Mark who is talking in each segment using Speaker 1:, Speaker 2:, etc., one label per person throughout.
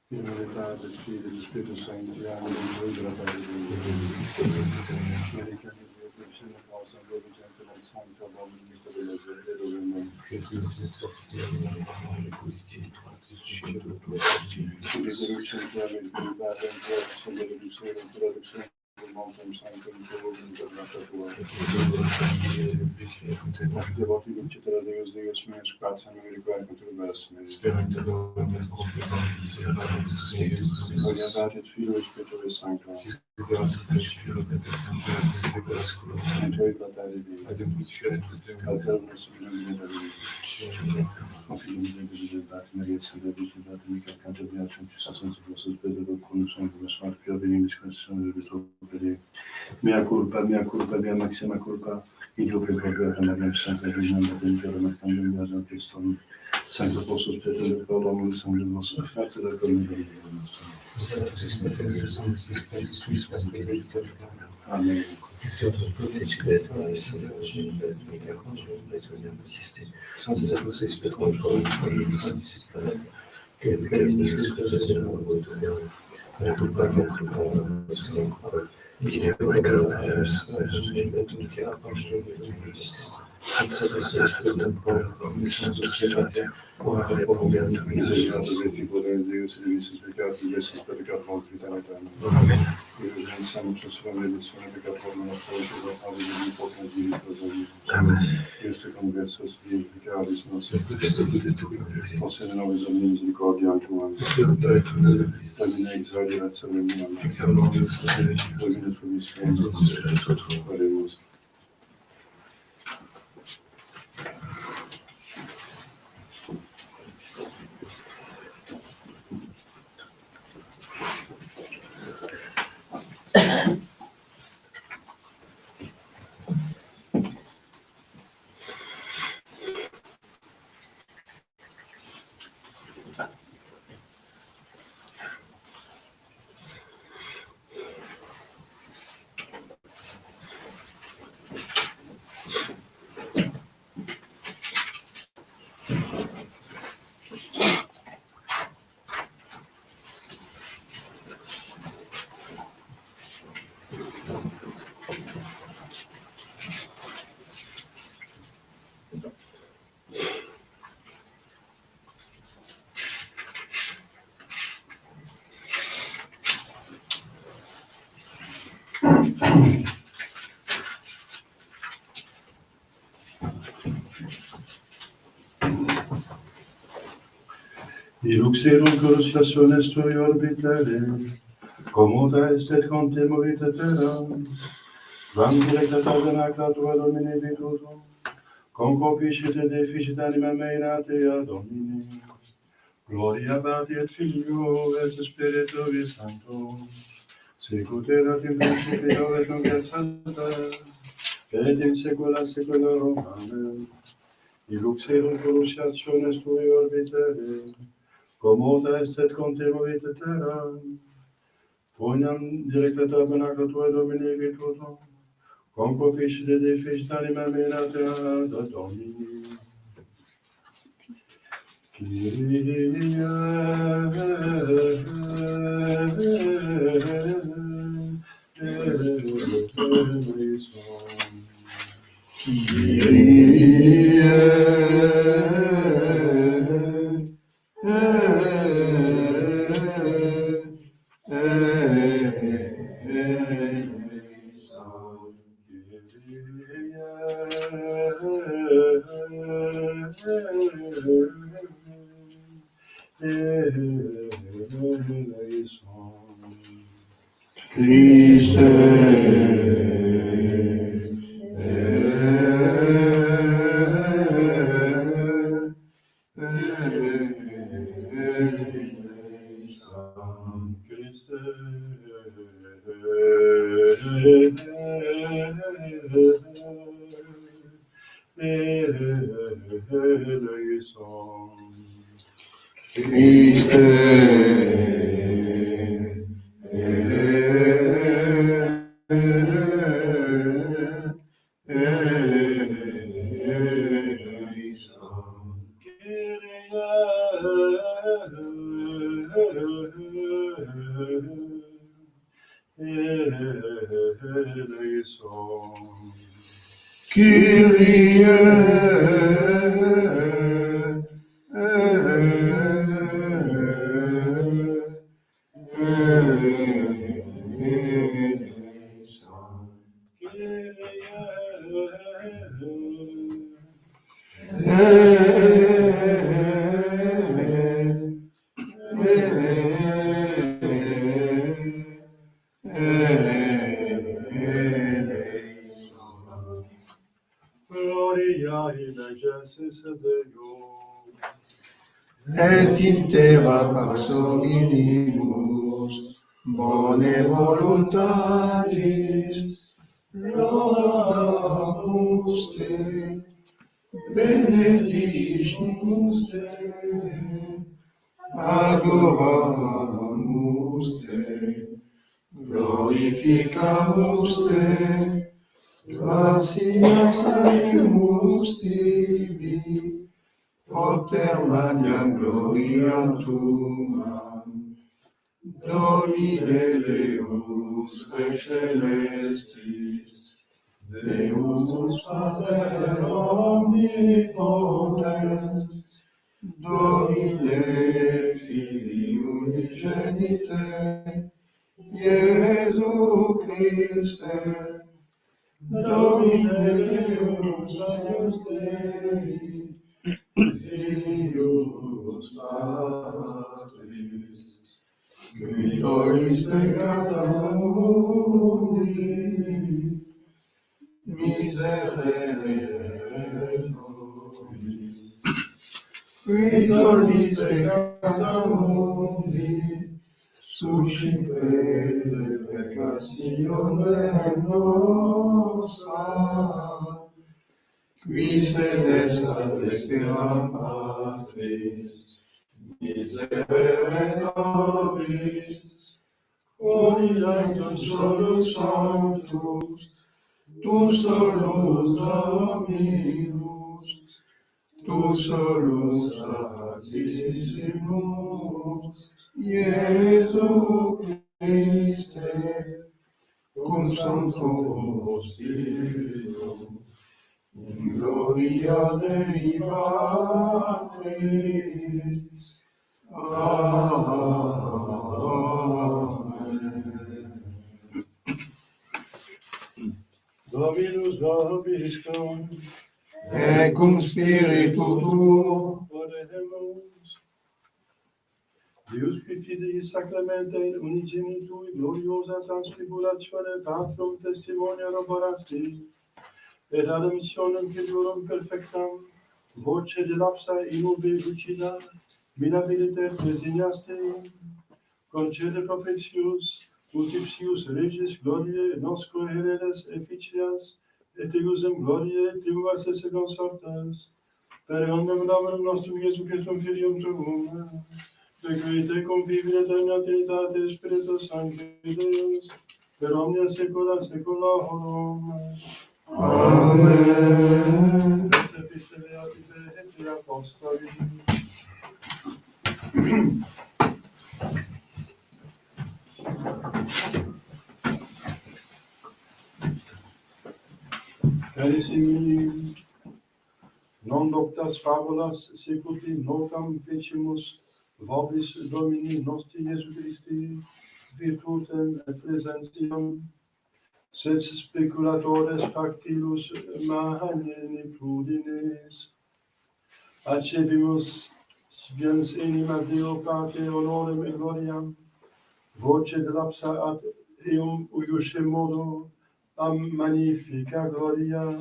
Speaker 1: In verità, del Figlio e dello Spirito Santo, ti amo, Dio, della parola di Dio. America, Dio, per essere cosa, dove gente del Santo, uomo di vita della gente, dove non. Che tu sei stato di questi che riconosce il piano di verità, dentro la soglia di Luciano, della Luciano, del Monte Santo, di tuo uomo, per la tua. Наши девоты, учителя, Dios mío, spazio, mi riguarda, tu verso me. Gloria Patri, Figlio e Spirito Santo. E tuoi fratelli vivi. Altero nostro Dio da vita. O Figlio mio, visitati, Maria, Santa, visitati, mica accanto a Dio, ci sa senza vostro spirito, con sangue, come sono più avvenire, discussione del tuo potere. Mea culpa, maxima culpa. Io che proprio a Maria Santa Regina del Dio, ma cambio il mio Cristo. Santo posso spirito del Paolo, il sangue del nostro grazie del Corno del nostro. Amen. Este congresso significavis nostri possede nove domini misericordia anche umana. Domine exaudi razzione mia, Domine subisque, oremus. Iluxerum cruciationes tui orbitere, commuta est et contemovita terra, quam directa tabernacla tua Domine virtutum, concupiscit et deficit anima mea in atea Domine. Gloria Patri et Filio et Spiritui Sancto, sicut erat in principio et nunc et semper, et in saecula saeculorum. Amen. Iluxerum cruciationes tui orbitere, commuta est et contemovita terra, quoniam directa tabernacla tua Domine virtutum, concupiscit et deficit anima mea in atea Domine. Kyrie eleison. Christe eleison.
Speaker 2: Christe eleison. Kyrie eleison.
Speaker 1: Gloria in excelsis Deo.
Speaker 2: Et in terra pax hominibus, bone voluntatis, laudamus te, benedicimus te, adoramus te, glorificamus te, gratias aemus tibi, Pater magnam gloriam tuam, Domine Deus Rex celestis, Deus Pater omnipotens, Domine Filii unigenite, Iesu Christe, Domine Deus Agnus Dei, Filius Patris, qui tollis peccata mundi, miserere nobis. Qui tollis peccata mundi, suscipe peccationem nostra, qui sedes ad exteram Patris, miserere nobis, quod solus sanctus, tu solus Dominus, tu solus Sanctissimus, Iesu Christe, cum Sancto Spiritum, in gloria Dei Patris. Amen.
Speaker 1: Dominus vobiscum,
Speaker 2: Et cum spiritu tuo,
Speaker 1: oremus. Deus qui fidei sacramenta in unigenitui gloriosa transfiguratione Patrum testimonia laborasti, et ad missionem filiorum perfectam, voce de lapsa in ubi lucida, mirabiliter designaste, concede propitius, multipsius regis gloriae nosco heredes efficias, et eusem gloriae tribuas esse consortes, per omnem nomen nostrum Iesu Christum Filium tuum, de qui te convivere eterna Trinitate Spiritus Sancti Deus, per omnia saecula saeculorum.
Speaker 2: Amen.
Speaker 1: Episte Beatite et Apostoli. Carissimi, non doctas fabulas secuti nocam fecimus vobis Domini nostri Iesu Christi virtutem et presentiam, sed speculatores factilus magnanimitudinis. Accebimus spiens enim ad Deo Pater honorem et gloriam, voce de lapsa ad eum uiusce modo am magnifica gloria,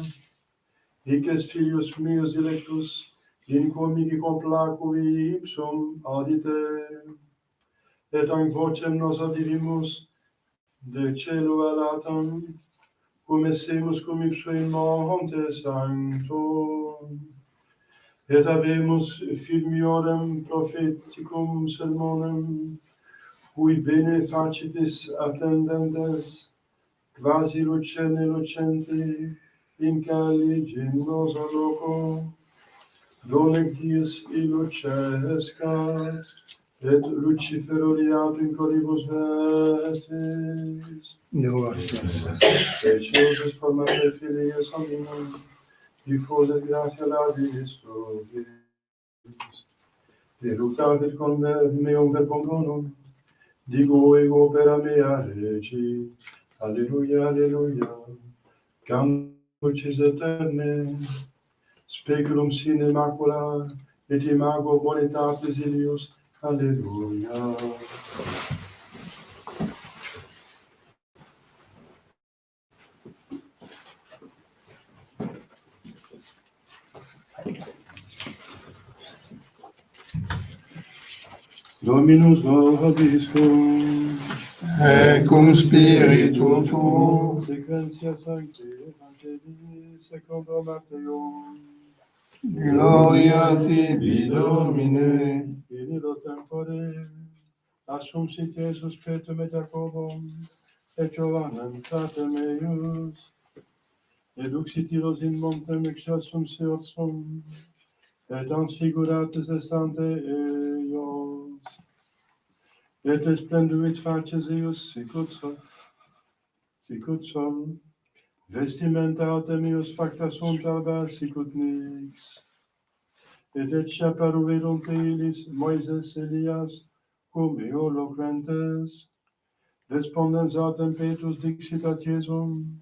Speaker 1: hic est filius meus electus, in quo mihi complacui ipsum audite, et anc vocem nos audivimus de celo alatam, cum essemus cum ipso in monte sancto, et habemus filmionem propheticum sermonem, cui bene facitis attendentes, quasi lucerne lucenti, in caliginoso loco, donec dies illucescat, et lucifero in coribus vestis, Speciosus formate filius hominum, diffusa gratia labis tuis, deructavit con meum verbum bonum, digo ego opera mea regi, alleluia, alleluia, cam lucis eterne, speculum sine macula, et imago bonitatis illius, alleluia. Dominus vobiscum,
Speaker 2: et cum spiritu tuo,
Speaker 1: sequentia sancti Evangelii secundo Matteo,
Speaker 2: gloria tibi, Domine.
Speaker 1: in illo tempore, assumpsit Iesus Petrem et Jacobum, et Johannem fratrem eius, eduxit illos in montem excelsum seorsum, et transfiguratis estante eios, et esplenduit facies eius sicut sol, vestimenta autem eius facta sunt alba sicut nix, et ecce apparuverunt illis Moises Elias cum eo loquentes, respondens autem Petrus dixit ad Iesum,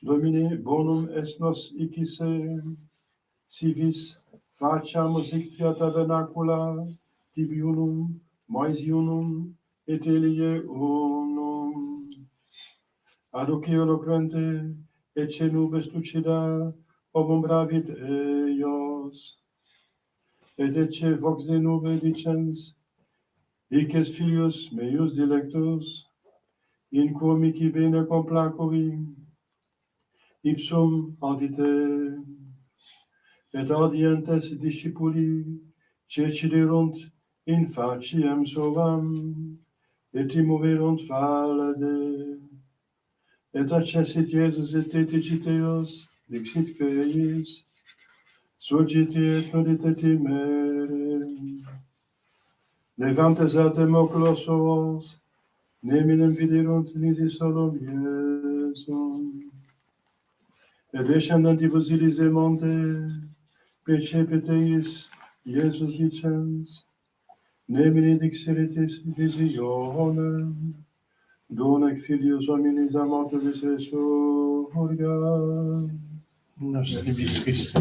Speaker 1: Domine, bonum est nos icisse, si vis faciamus ictia tabernacula, tibi unum, Moisi unum, et Elie unum. Aduc eo loquente, ecce nubes lucida, obumbravit eios, et ecce vox de nube dicens, hic est filius meius dilectus, in quo mihi bene complacui, ipsum audite, et audientes discipuli ceciderunt in faciem suam, et immoverunt falde, et accessit Iesus et dicit eos, dixit queis, surgite et nudite timere, levantes autem oculos suos, neminem viderunt nisi solum Iesum, et descendantibus illis de monte, percepit eis Iesus dicens, nemine dixeritis visionem, donec filius hominis amatus resurgat.
Speaker 2: Nostri Christe.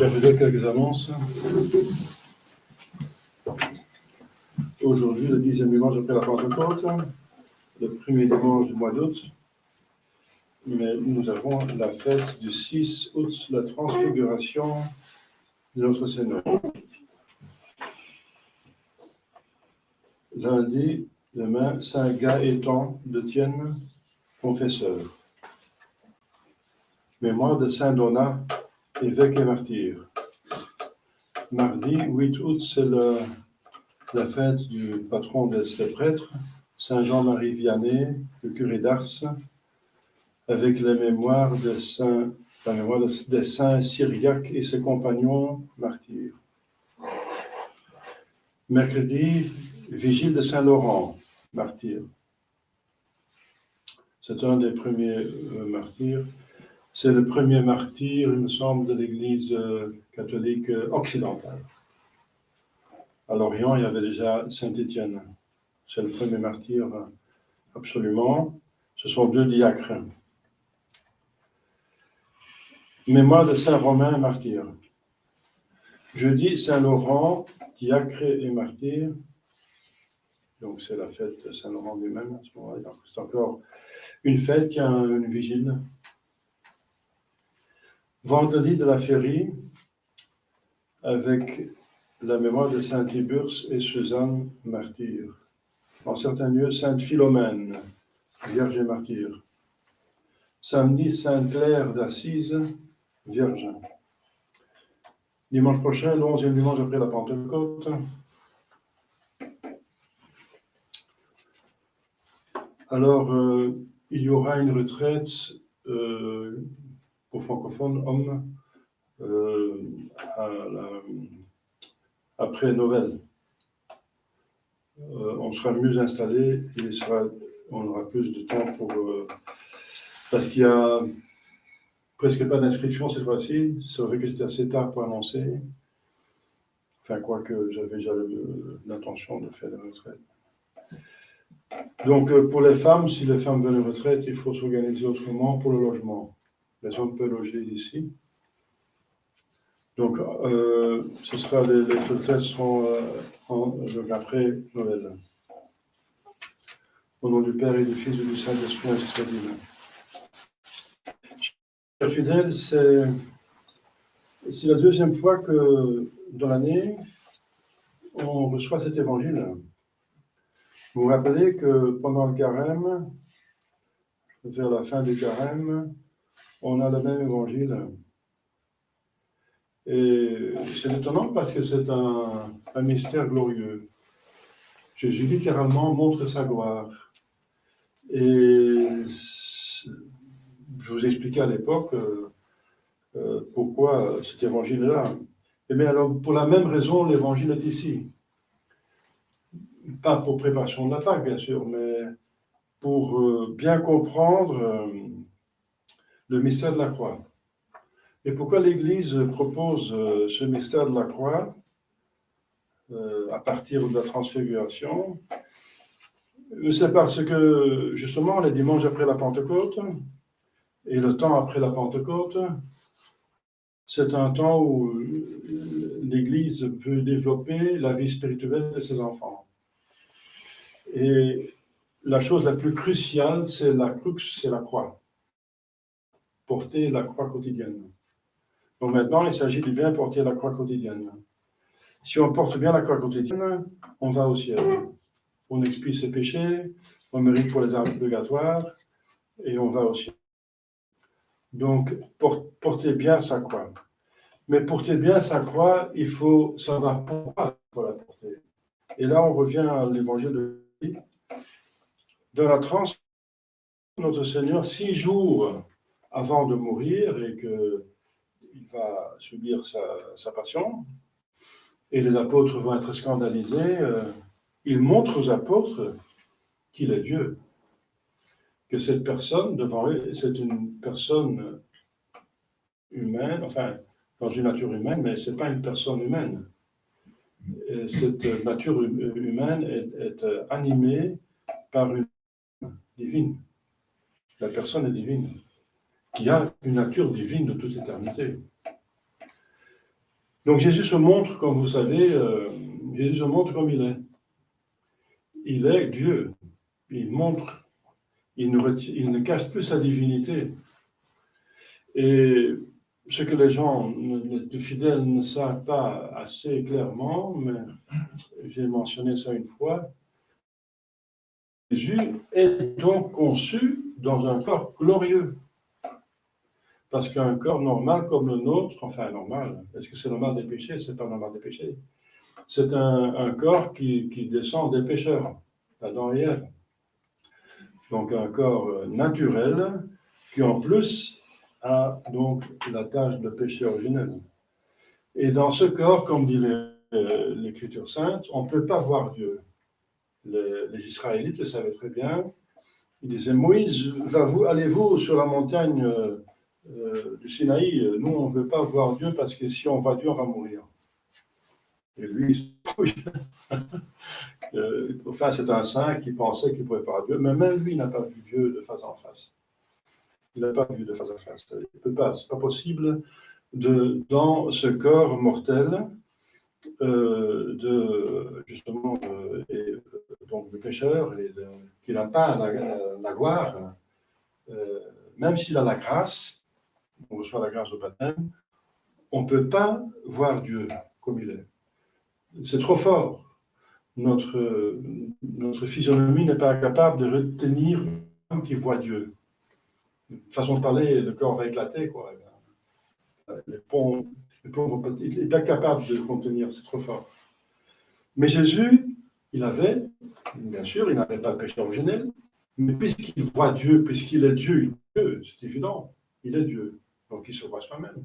Speaker 1: Je vais faire quelques annonces. Aujourd'hui, le 10e dimanche après la Pentecôte, le premier dimanche du mois d'août, mais nous avons la fête du 6 août, la transfiguration de notre Seigneur. Lundi, demain, Saint Gaëtan de Thienne, confesseur. Mémoire de Saint Donat, évêque et martyr. Mardi 8 août, c'est la fête du patron des prêtres, Saint Jean-Marie Vianney, le curé d'Ars, avec la mémoire des saints syriaques et ses compagnons martyrs. Mercredi, vigile de Saint-Laurent, martyr. C'est un des premiers martyrs. C'est le premier martyr, il me semble, de l'Église catholique occidentale. À l'Orient, il y avait déjà Saint Étienne. C'est le premier martyr, absolument. Ce sont 2 diacres. Mémoire de Saint Romain, martyr. Jeudi, Saint Laurent, diacre et martyr. Donc, c'est la fête de Saint Laurent lui-même à ce moment-là. Donc, c'est encore une fête qui a une vigile. Vendredi de la Férie, avec la mémoire de Saint Tiburce et Suzanne, martyr. En certains lieux, Sainte Philomène, vierge et martyr. Samedi, Sainte Claire d'Assise, vierge. Dimanche prochain, le 11e dimanche après la Pentecôte. Alors, il y aura une retraite pour francophones hommes après Noël. On sera mieux installé et on aura plus de temps pour... parce qu'il y a presque pas d'inscription cette fois-ci. C'est vrai que c'était assez tard pour annoncer. Enfin, quoique j'avais déjà l'intention de faire des retraites. Donc, pour les femmes, si les femmes veulent une retraite, il faut s'organiser autrement pour le logement. Les hommes peuvent loger ici. Donc, ce sera les retraites seront donc après Noël. Au nom du Père et du Fils et du Saint-Esprit, ainsi soit-il. Chers fidèles, c'est la 2e fois que dans l'année, on reçoit cet évangile. Vous vous rappelez que pendant le carême, vers la fin du carême, on a le même évangile. Et c'est étonnant parce que c'est un mystère glorieux. Jésus littéralement montre sa gloire. Et je vous expliquais à l'époque pourquoi cet évangile-là. Eh bien alors, pour la même raison, l'évangile est ici. Pas pour préparation de la Pâque, bien sûr, mais pour bien comprendre le mystère de la croix. Et pourquoi l'Église propose ce mystère de la croix à partir de la transfiguration? C'est parce que, justement, les dimanches après la Pentecôte et le temps après la Pentecôte, c'est un temps où l'Église veut développer la vie spirituelle de ses enfants. Et la chose la plus cruciale, c'est la crux, c'est la croix. Porter la croix quotidienne. Donc maintenant, il s'agit de bien porter la croix quotidienne. Si on porte bien la croix quotidienne, on va au ciel. On expie ses péchés, on mérite pour les âmes purgatoires, et on va au ciel. Donc, porter bien sa croix. Mais porter bien sa croix, il faut savoir pourquoi il faut la porter. Et là, on revient à l'évangile de Jésus. Dans la transe, notre Seigneur, 6 jours avant de mourir et qu'il va subir sa passion, et les apôtres vont être scandalisés, il montre aux apôtres qu'il est Dieu. Que cette personne, devant eux, c'est une personne humaine, enfin, dans une nature humaine, mais ce n'est pas une personne humaine. Et cette nature humaine est animée par une divine. La personne est divine, qui a une nature divine de toute éternité. Donc Jésus se montre, comme vous savez, Jésus se montre comme il est. Il est Dieu. Il montre, il ne cache plus sa divinité. Et ce que les gens, les fidèles, ne savent pas assez clairement, mais j'ai mentionné ça une fois, Jésus est donc conçu dans un corps glorieux. Parce qu'un corps normal comme le nôtre, enfin normal, est-ce que c'est normal des péchés? C'est pas normal des péchés. C'est un corps qui descend des pécheurs, Adam et Ève. Donc un corps naturel qui en plus a donc la tâche de péché originel. Et dans ce corps, comme dit l'Écriture sainte, on ne peut pas voir Dieu. Les Israélites le savaient très bien. Ils disaient, Moïse, allez-vous sur la montagne du Sinaï, nous, on ne veut pas voir Dieu parce que si on voit Dieu, on va mourir. Et lui, il se débrouille. Enfin, c'est un saint qui pensait qu'il pouvait voir Dieu, mais même lui, il n'a pas vu Dieu de face en face. Il n'a pas vu de face à face. Il peut pas, c'est pas possible dans ce corps mortel, justement, donc le pécheur, qui n'a pas la gloire, même s'il a la grâce, on reçoit la grâce au baptême, on ne peut pas voir Dieu comme il est. C'est trop fort. Notre physionomie n'est pas capable de retenir l'homme qui voit Dieu. De façon de parler, le corps va éclater, quoi. Les ponts vont pas, il n'est pas capable de contenir, c'est trop fort. Mais Jésus, bien sûr, il n'avait pas le péché originel, mais puisqu'il voit Dieu, puisqu'il est Dieu, c'est évident, il est Dieu, donc il se voit soi-même.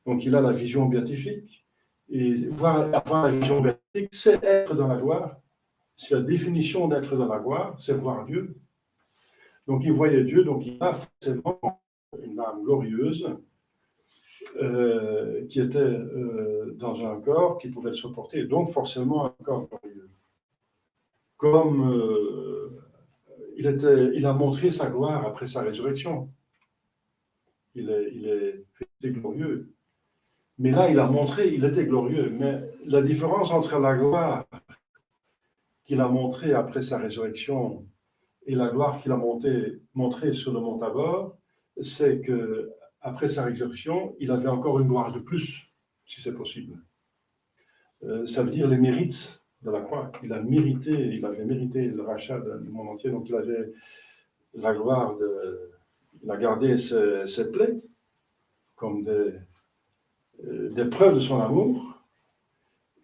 Speaker 1: Donc il a la vision béatifique, et avoir la vision béatifique, c'est être dans la gloire. C'est la définition d'être dans la gloire, c'est voir Dieu. Donc il voyait Dieu, donc il a forcément une âme glorieuse, qui était dans un corps qui pouvait le supporter, donc forcément un corps glorieux. Comme il a montré sa gloire après sa résurrection. Il est resté glorieux. Mais là, il a montré, il était glorieux. Mais la différence entre la gloire qu'il a montrée après sa résurrection et la gloire qu'il a montrée sur le mont Tabor, c'est que après sa résurrection, il avait encore une gloire de plus, si c'est possible. Ça veut dire les mérites de la croix. Il avait mérité le rachat du monde entier, donc il avait la gloire il a gardé ses plaies comme des preuves de son amour,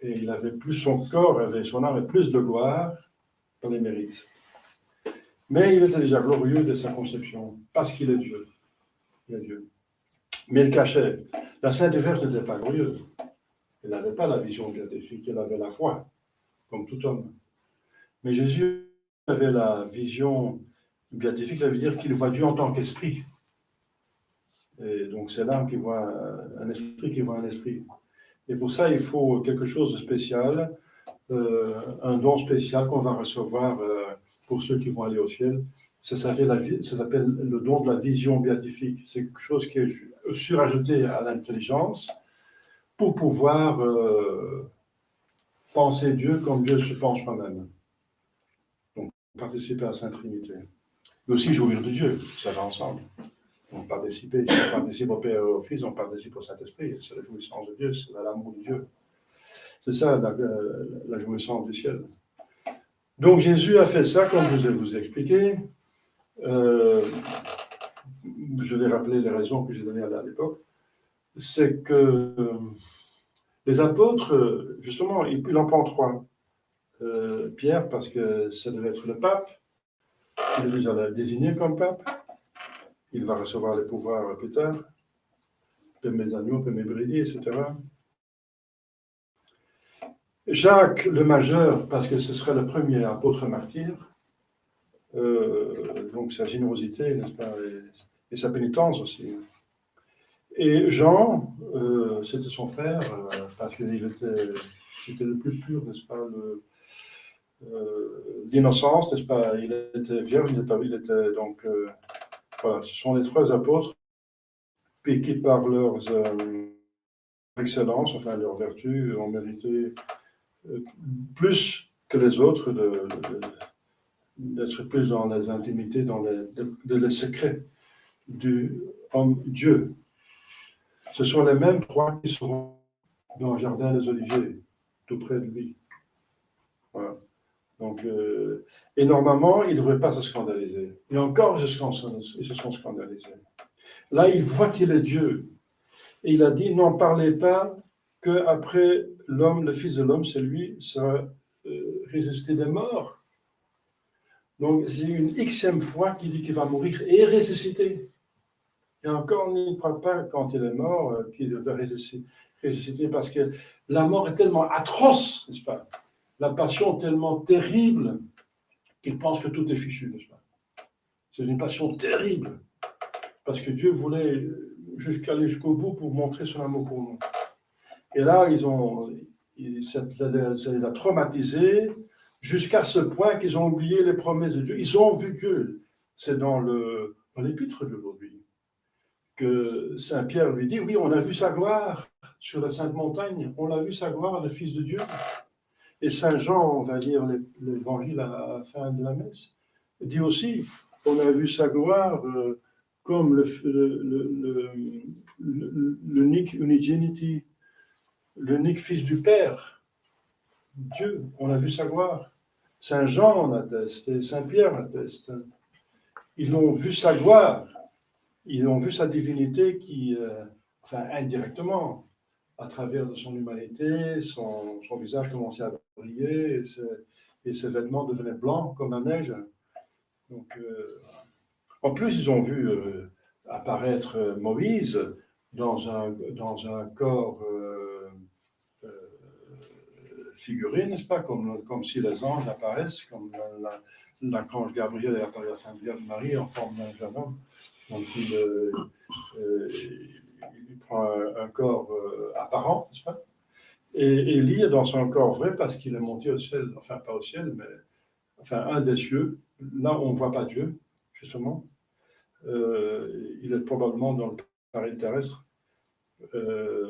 Speaker 1: et il avait plus son corps, son âme avait plus de gloire dans les mérites. Mais il était déjà glorieux de sa conception, parce qu'il est Dieu. Il est Dieu. Mais il cachait. La Sainte Vierge n'était pas glorieuse. Elle n'avait pas la vision béatifique, elle avait la foi, comme tout homme. Mais Jésus avait la vision béatifique, ça veut dire qu'il voit Dieu en tant qu'esprit. Et donc c'est l'âme qui voit un esprit qui voit un esprit. Et pour ça, il faut quelque chose de spécial, un don spécial qu'on va recevoir pour ceux qui vont aller au ciel. Ça s'appelle le don de la vision béatifique. C'est quelque chose qui est surajouté à l'intelligence pour pouvoir penser Dieu comme Dieu se pense soi-même. Donc, participer à la Sainte Trinité. Mais aussi jouir de Dieu, ça va ensemble. On participe au Père et au Fils, on participe au Saint-Esprit. C'est la jouissance de Dieu, c'est l'amour de Dieu. C'est ça la jouissance du ciel. Donc Jésus a fait ça, comme je vous ai expliqué. Je vais rappeler les raisons que j'ai données à l'époque. C'est que les apôtres, justement, il en prend trois. Pierre, parce que ça devait être le pape. Il est déjà désigné comme pape. Il va recevoir les pouvoirs plus tard. Paix mes agneaux, paix mes brebis, etc. Jacques le majeur, parce que ce serait le premier apôtre martyr. Donc sa générosité, n'est-ce pas, et sa pénitence aussi. Et Jean, c'était son frère, parce qu'il c'était le plus pur, n'est-ce pas, l'innocence, n'est-ce pas, il était vierge, il était donc, voilà, ce sont les trois apôtres, puis qui par leurs excellences, enfin leurs vertus, ont mérité plus que les autres d'être plus dans les intimités, dans les secrets du homme Dieu. Ce sont les mêmes trois qui seront dans le jardin des Oliviers, tout près de lui. Voilà. Donc, et normalement, ils ne devraient pas se scandaliser. Et encore, ils se sont scandalisés. Là, il voit qu'il est Dieu. Et il a dit, n'en parlez pas qu'après l'homme, le Fils de l'homme, c'est lui, sera ressuscité des morts. Donc, c'est une xème fois qu'il dit qu'il va mourir et ressusciter. Et encore, on n'y croit pas quand il est mort, qu'il va ressusciter, parce que la mort est tellement atroce, n'est-ce pas? La passion tellement terrible qu'il pense que tout est fichu, n'est-ce pas? C'est une passion terrible, parce que Dieu voulait aller jusqu'au bout pour montrer son amour pour nous. Et là, ça les a traumatisés jusqu'à ce point qu'ils ont oublié les promesses de Dieu. Ils ont vu Dieu. C'est dans l'épître d'aujourd'hui que Saint Pierre lui dit, oui, on a vu sa gloire sur la Sainte Montagne, on a vu sa gloire, le Fils de Dieu. Et Saint Jean, on va lire l'évangile à la fin de la messe, dit aussi, on a vu sa gloire comme l'unique unigénity, l'unique Fils du Père, Dieu, on a vu sa gloire. Saint Jean en atteste, et Saint Pierre en atteste. Ils ont vu sa gloire, ils ont vu sa divinité qui, indirectement, à travers de son humanité, son visage commençait à briller et ses vêtements devenaient blancs comme la neige. Donc, en plus, ils ont vu apparaître Moïse dans un corps figuré, n'est-ce pas, comme si les anges apparaissent, comme l'archange Gabriel est apparu à Sainte Vierge Marie en forme d'un jeune homme. Donc, il prend un corps apparent, n'est-ce pas? Et Élie est dans son corps vrai parce qu'il est monté au ciel, enfin pas au ciel, mais un des cieux. Là, on ne voit pas Dieu, justement. Il est probablement dans le paradis terrestre.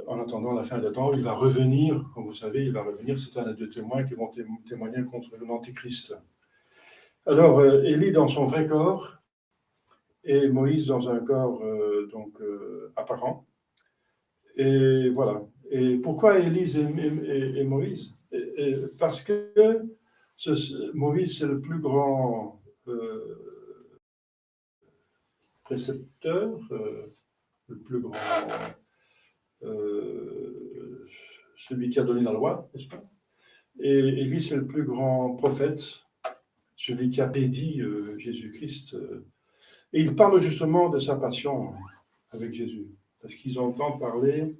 Speaker 1: En attendant la fin des temps, il va revenir, comme vous savez, c'est un des deux témoins qui vont témoigner contre l'Antichrist. Alors, Élie dans son vrai corps, et Moïse dans un corps apparent. Et voilà. Et pourquoi Élise et Moïse? Parce que Moïse, c'est le plus grand précepteur, le plus grand, celui qui a donné la loi, n'est-ce pas? Et Élise, c'est le plus grand prophète, celui qui a béni Jésus-Christ. Et il parle justement de sa passion avec Jésus, parce qu'ils entendent parler,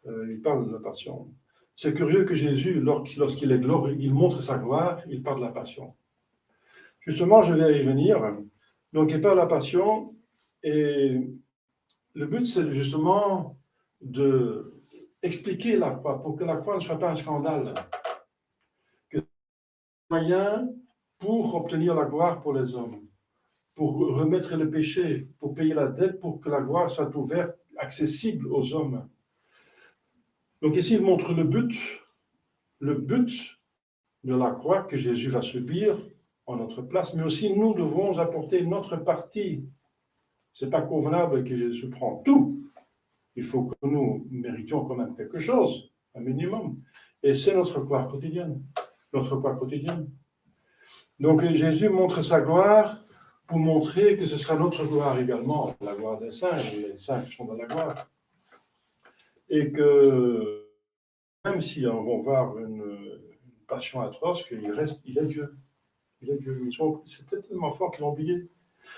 Speaker 1: il parle de la passion. C'est curieux que Jésus, lorsqu'il est glorieux, il montre sa gloire, il parle de la passion. Justement, je vais y venir. Donc, il parle de la passion, et le but, c'est justement d'expliquer la croix, pour que la croix ne soit pas un scandale. Que c'est un moyen pour obtenir la gloire pour les hommes, pour remettre le péché, pour payer la dette, pour que la gloire soit ouverte, accessible aux hommes. Donc ici, il montre le but de la croix que Jésus va subir en notre place, mais aussi nous devons apporter notre partie. Ce n'est pas convenable que Jésus prenne tout. Il faut que nous méritions quand même quelque chose, un minimum. Et c'est notre croix quotidienne. Donc Jésus montre sa gloire pour montrer que ce sera notre gloire également, la gloire des saints, les saints qui sont dans la gloire. Et que même si on va voir une passion atroce, il est Dieu. Il est Dieu. C'était tellement fort qu'ils l'ont oublié.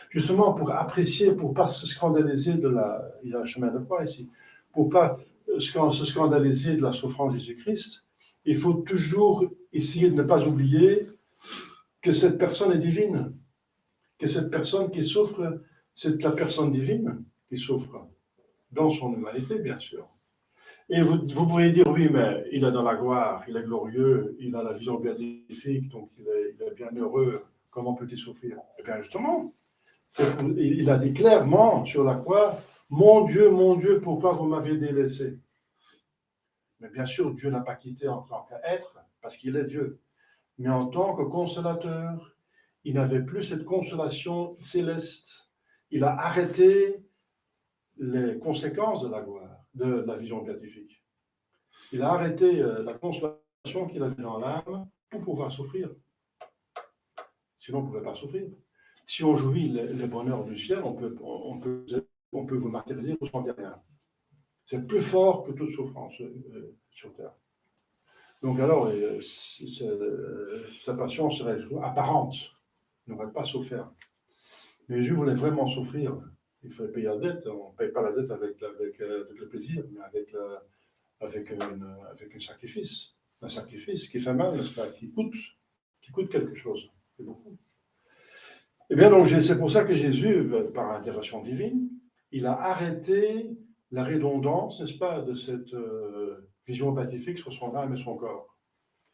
Speaker 1: Justement, pour apprécier, pour ne pas se scandaliser il y a un chemin de croix ici, pour ne pas se scandaliser de la souffrance de Jésus-Christ, il faut toujours essayer de ne pas oublier que cette personne est divine, que cette personne qui souffre, c'est la personne divine qui souffre, dans son humanité, bien sûr. Et vous pouvez dire, oui, mais il est dans la gloire, il est glorieux, il a la vision béatifique, donc il est bien heureux, comment peut-il souffrir? Eh bien, justement, il a dit clairement sur la croix, mon Dieu, pourquoi vous m'avez délaissé? Mais bien sûr, Dieu n'a pas quitté en tant qu'être, parce qu'il est Dieu. Mais en tant que consolateur, il n'avait plus cette consolation céleste. Il a arrêté les conséquences de la gloire, de la vision béatifique. Il a arrêté la consolation qu'il avait dans l'âme pour pouvoir souffrir. Sinon, on ne pouvait pas souffrir. Si on jouit les bonheurs du ciel, on peut vous martyriser, vous ne sentez rien. C'est plus fort que toute souffrance sur terre. Donc alors, sa passion serait apparente, il n'aurait pas souffert. Mais Jésus voulait vraiment souffrir. Il fallait payer la dette. On ne paye pas la dette avec le plaisir, mais avec un sacrifice. Un sacrifice qui fait mal, n'est-ce pas, qui coûte quelque chose. C'est beaucoup. Eh bien, donc, c'est pour ça que Jésus, par intervention divine, il a arrêté la redondance, n'est-ce pas, de cette vision béatifique sur son âme et son corps.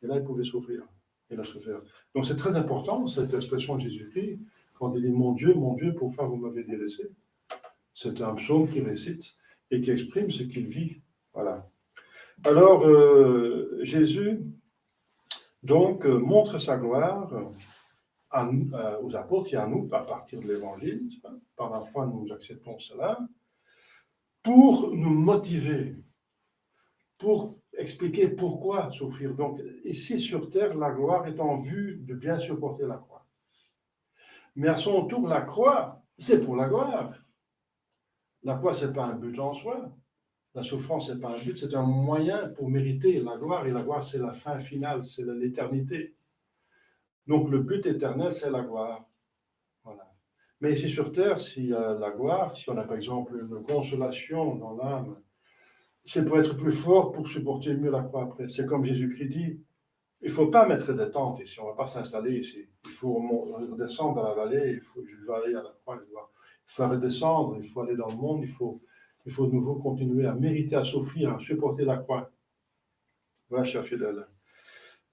Speaker 1: Et là, il pouvait souffrir. Il a souffert. Donc c'est très important, cette expression de Jésus-Christ, quand il dit « Mon Dieu, pourquoi vous m'avez délaissé ?» C'est un psaume qu'il récite et qui exprime ce qu'il vit. Voilà. Alors, Jésus, donc, montre sa gloire aux apôtres et à nous, à partir de l'Évangile. Par la foi, nous acceptons cela, pour nous motiver, pour expliquer pourquoi souffrir. Donc, ici sur terre, la gloire est en vue de bien supporter la croix. Mais à son tour, la croix, c'est pour la gloire. La croix, ce n'est pas un but en soi. La souffrance, ce n'est pas un but, c'est un moyen pour mériter la gloire. Et la gloire, c'est la fin finale, c'est l'éternité. Donc, le but éternel, c'est la gloire. Voilà. Mais ici sur terre, s'il y a la gloire, si on a par exemple une consolation dans l'âme, c'est pour être plus fort, pour supporter mieux la croix après. C'est comme Jésus-Christ dit, il ne faut pas mettre des tentes ici, on ne va pas s'installer ici. Il faut redescendre dans la vallée, je dois aller à la croix, il faut redescendre, il faut aller dans le monde, il faut de nouveau continuer à mériter, à souffrir, à supporter la croix. Voilà, chers fidèles.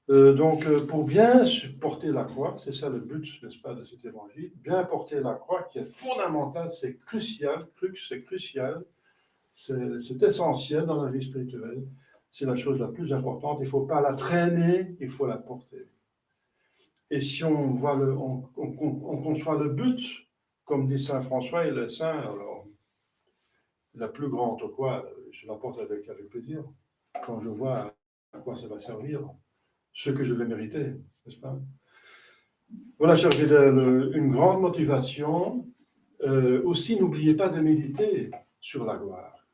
Speaker 1: Donc, pour bien supporter la croix, c'est ça le but, n'est-ce pas, de cet évangile, bien porter la croix qui est fondamentale, c'est crucial, c'est essentiel dans la vie spirituelle, c'est la chose la plus importante, il ne faut pas la traîner, il faut la porter. Et si on conçoit le but, comme dit Saint François, il est saint, alors, la plus grande quoi, je la porte avec plaisir, quand je vois à quoi ça va servir, ce que je vais mériter, n'est-ce pas? Voilà, chers fidèles, une grande motivation. Aussi, n'oubliez pas de méditer sur la gloire.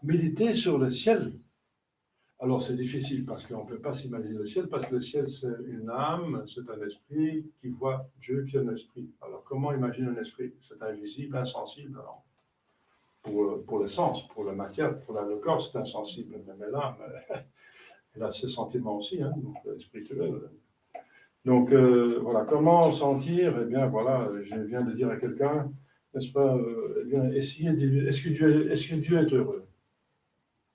Speaker 1: Méditer sur le ciel. Alors, c'est difficile parce qu'on ne peut pas s'imaginer le ciel, parce que le ciel, c'est une âme, c'est un esprit qui voit Dieu qui est un esprit. Alors, comment imaginer un esprit? C'est invisible, insensible. Alors, pour le sens, pour la matière, pour le corps, c'est insensible. Mais l'âme, elle a ses sentiments aussi, hein, donc spirituels. Donc, voilà, comment sentir? Eh bien, voilà, je viens de dire à quelqu'un, n'est-ce pas, eh bien, essayez de, est-ce que Dieu est heureux?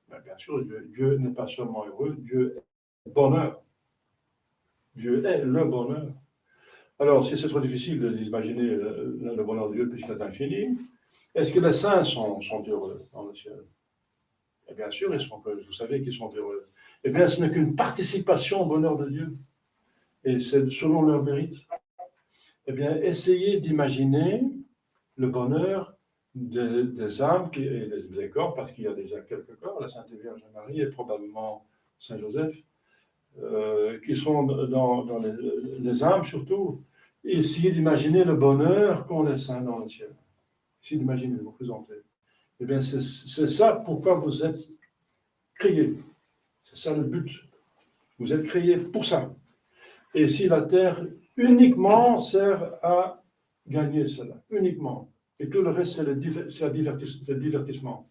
Speaker 1: Ben, bien sûr, Dieu n'est pas seulement heureux, Dieu est bonheur. Dieu est le bonheur. Alors, si c'est trop difficile d'imaginer le bonheur de Dieu puisqu'il est infini, est-ce que les saints sont heureux dans le ciel? Et bien sûr, vous savez qu'ils sont heureux. Eh bien, ce n'est qu'une participation au bonheur de Dieu. Et c'est selon leur mérite. Eh bien, essayez d'imaginer le bonheur des âmes et des corps, parce qu'il y a déjà quelques corps, la Sainte Vierge Marie et probablement Saint Joseph, qui sont dans les âmes surtout. Essayez d'imaginer le bonheur qu'ont les saints dans le ciel. Essayez d'imaginer, vous présenter. Eh bien, c'est ça pourquoi vous êtes créés. C'est ça le but. Vous êtes créés pour ça. Et si la terre uniquement sert à gagner cela, uniquement, et tout le reste, c'est le divertissement.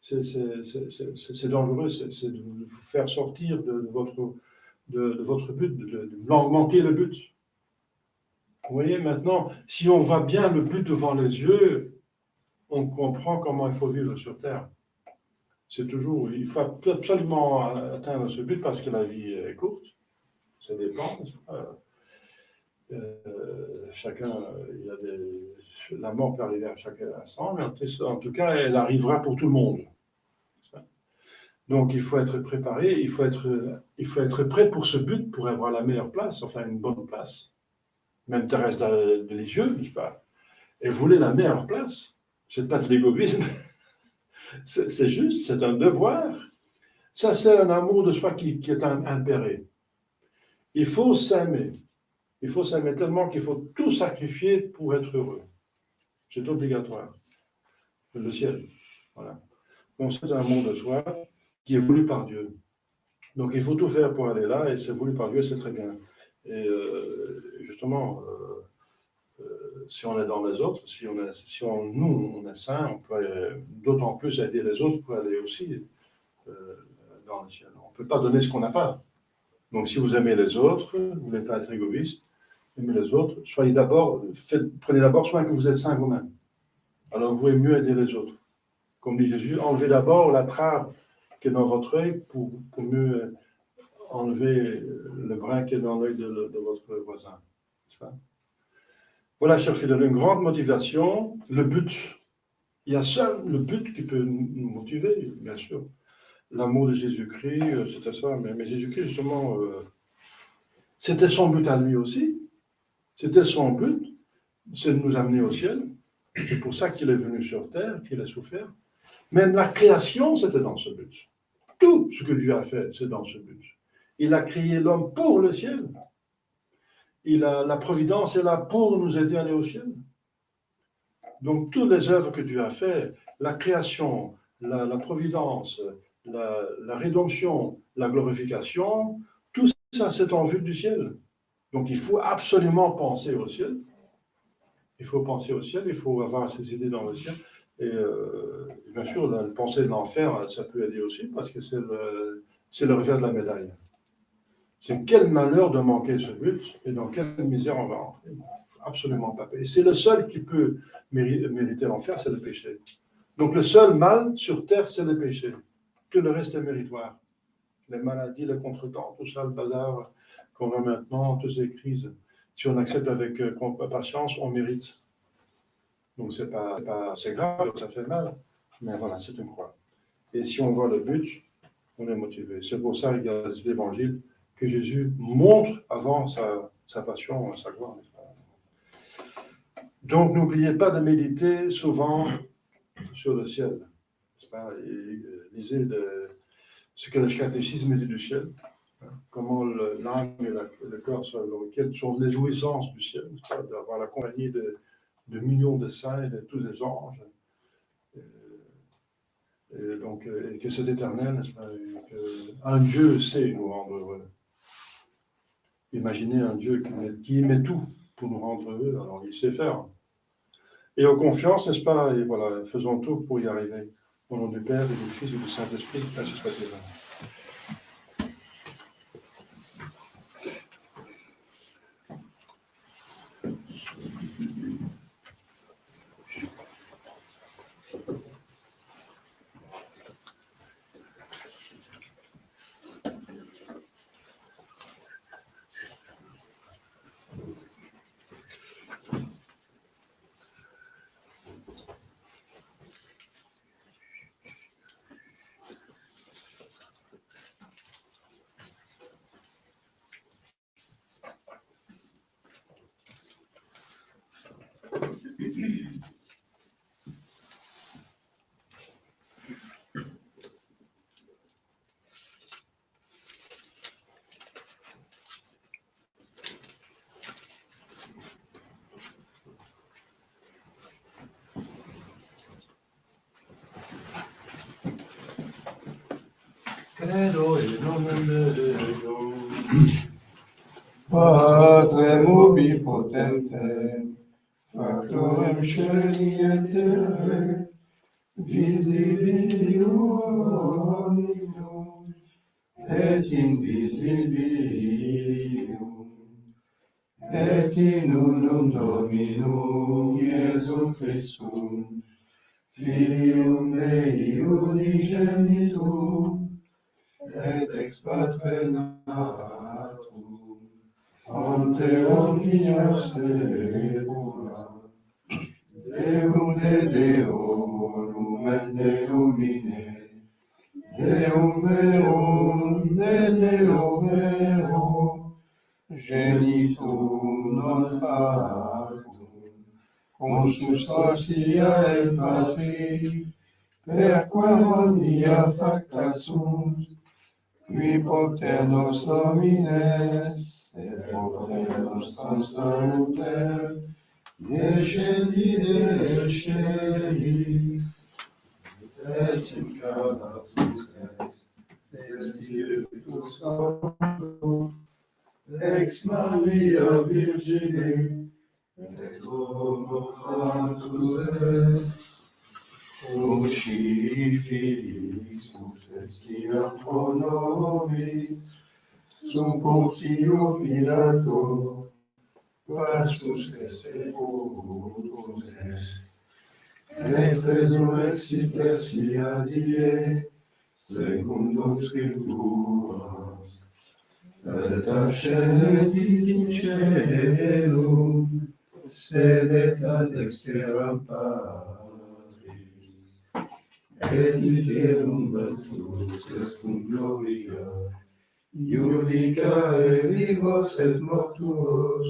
Speaker 1: C'est dangereux, c'est de vous faire sortir de votre but, de manquer le but. Vous voyez, maintenant, si on voit bien le but devant les yeux, on comprend comment il faut vivre sur Terre. C'est toujours, il faut absolument atteindre ce but parce que la vie est courte. Ça dépend. Chacun, la mort peut arriver à chaque instant, mais en tout cas, elle arrivera pour tout le monde. Donc, il faut être préparé, il faut être prêt pour ce but, pour avoir la meilleure place, enfin une bonne place. Même Thérèse de Lisieux, n'est-ce pas? Elle voulait la meilleure place. Ce n'est pas de l'égoïsme. C'est juste, c'est un devoir. Ça, c'est un amour de soi qui est impéré. Il faut s'aimer. Il faut s'aimer tellement qu'il faut tout sacrifier pour être heureux. C'est obligatoire. Le ciel. Voilà. Donc, c'est un amour de soi qui est voulu par Dieu. Donc, il faut tout faire pour aller là, et c'est voulu par Dieu, c'est très bien. Et justement, si on est dans les autres, si on est saint, on peut d'autant plus aider les autres pour aller aussi dans le ciel. On ne peut pas donner ce qu'on n'a pas. Donc, si vous aimez les autres, vous ne voulez pas être égoïste, aimez les autres, prenez d'abord soin que vous êtes saint vous-même. Alors vous pouvez mieux aider les autres. Comme dit Jésus, enlevez d'abord la trave qui est dans votre œil pour mieux enlever le brin qui est dans l'œil de votre voisin. Voilà, chers fidèles, une grande motivation, le but. Il y a seul le but qui peut nous motiver, bien sûr. L'amour de Jésus-Christ, c'était ça, mais Jésus-Christ, justement, c'était son but à lui aussi. C'était son but, c'est de nous amener au ciel. C'est pour ça qu'il est venu sur terre, qu'il a souffert. Même la création, c'était dans ce but. Tout ce que Dieu a fait, c'est dans ce but. Il a créé l'homme pour le ciel. La providence est là pour nous aider à aller au ciel. Donc, toutes les œuvres que Dieu a faites, la création, la providence, la rédemption, la glorification, tout ça, c'est en vue du ciel. Donc, il faut absolument penser au ciel. Il faut penser au ciel, il faut avoir ses idées dans le ciel. Et bien sûr, la pensée de l'enfer, ça peut aider aussi, parce que c'est le revers de la médaille. C'est quel malheur de manquer ce but, et dans quelle misère on va entrer. Absolument pas. Et c'est le seul qui peut mériter l'enfer, c'est le péché. Donc le seul mal sur terre, c'est le péché. Tout le reste est méritoire. Les maladies, les contretemps, tout ça, le bazar qu'on a maintenant, toutes ces crises. Si on accepte avec patience, on mérite. Donc c'est grave, ça fait mal, mais voilà, c'est une croix. Et si on voit le but, on est motivé. C'est pour ça qu'il y a cet évangile que Jésus montre avant sa passion, sa gloire. Donc n'oubliez pas de méditer souvent sur le ciel. Lisez ce que le catéchisme dit du ciel, comment l'âme et le corps quelles sont les jouissances du ciel, d'avoir la compagnie de millions de saints et de tous les anges. Et donc, que c'est éternel, un Dieu sait nous rendre heureux. Imaginez un Dieu qui met tout pour nous rendre heureux, alors il sait faire. Et en confiance, n'est-ce pas, et voilà, faisons tout pour y arriver. Au nom du Père, et du Fils et du Saint-Esprit, ainsi soit-il.
Speaker 2: Credo in nome Deo, Padre omnipotente, factorem sceli et terrae, visibilium et invisibilium, et in unum Dominum Iesum Christum, Filium Dei unigenitum, et ex Patre natum, ante omnia saecula, Deum de Deo, lumen de lumine, Deum verum de Deo vero, genitum non factum, consubstantialem Patri, per quam omnia facta sunt, qui propter nos homines, et propter nostram salutem, descendi, et incarnatus est, et Spiritus Sanctus, ex Maria Virgine, et homo factus est, crucifixus est pro nobis, sum Pontio Pilato, passus est sepultus est, et resurrecite sia die, secundum scripturas, et ascendit in caelum, sedet ad dexteram Patris, et iterum virtus est cum gloria, iudica vivos et mortuos,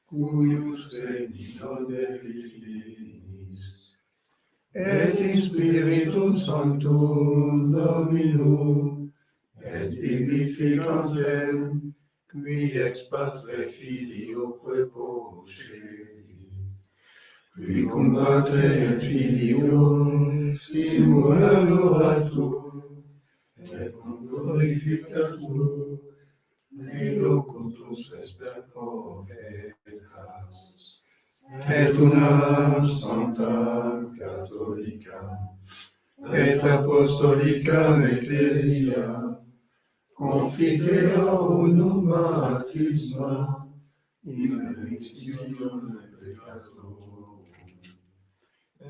Speaker 2: cuius regni non finis, et in Spiritum Sanctum Dominum, et vivificantem, qui ex Patre Filioque poscedi, qui cum Patre et Filio simulator, et cum glorificator, locutus est per profetas, et unam sanctam catholicam, et apostolicam ecclesiam, confidere unum baptisma, in remissione peccatorum,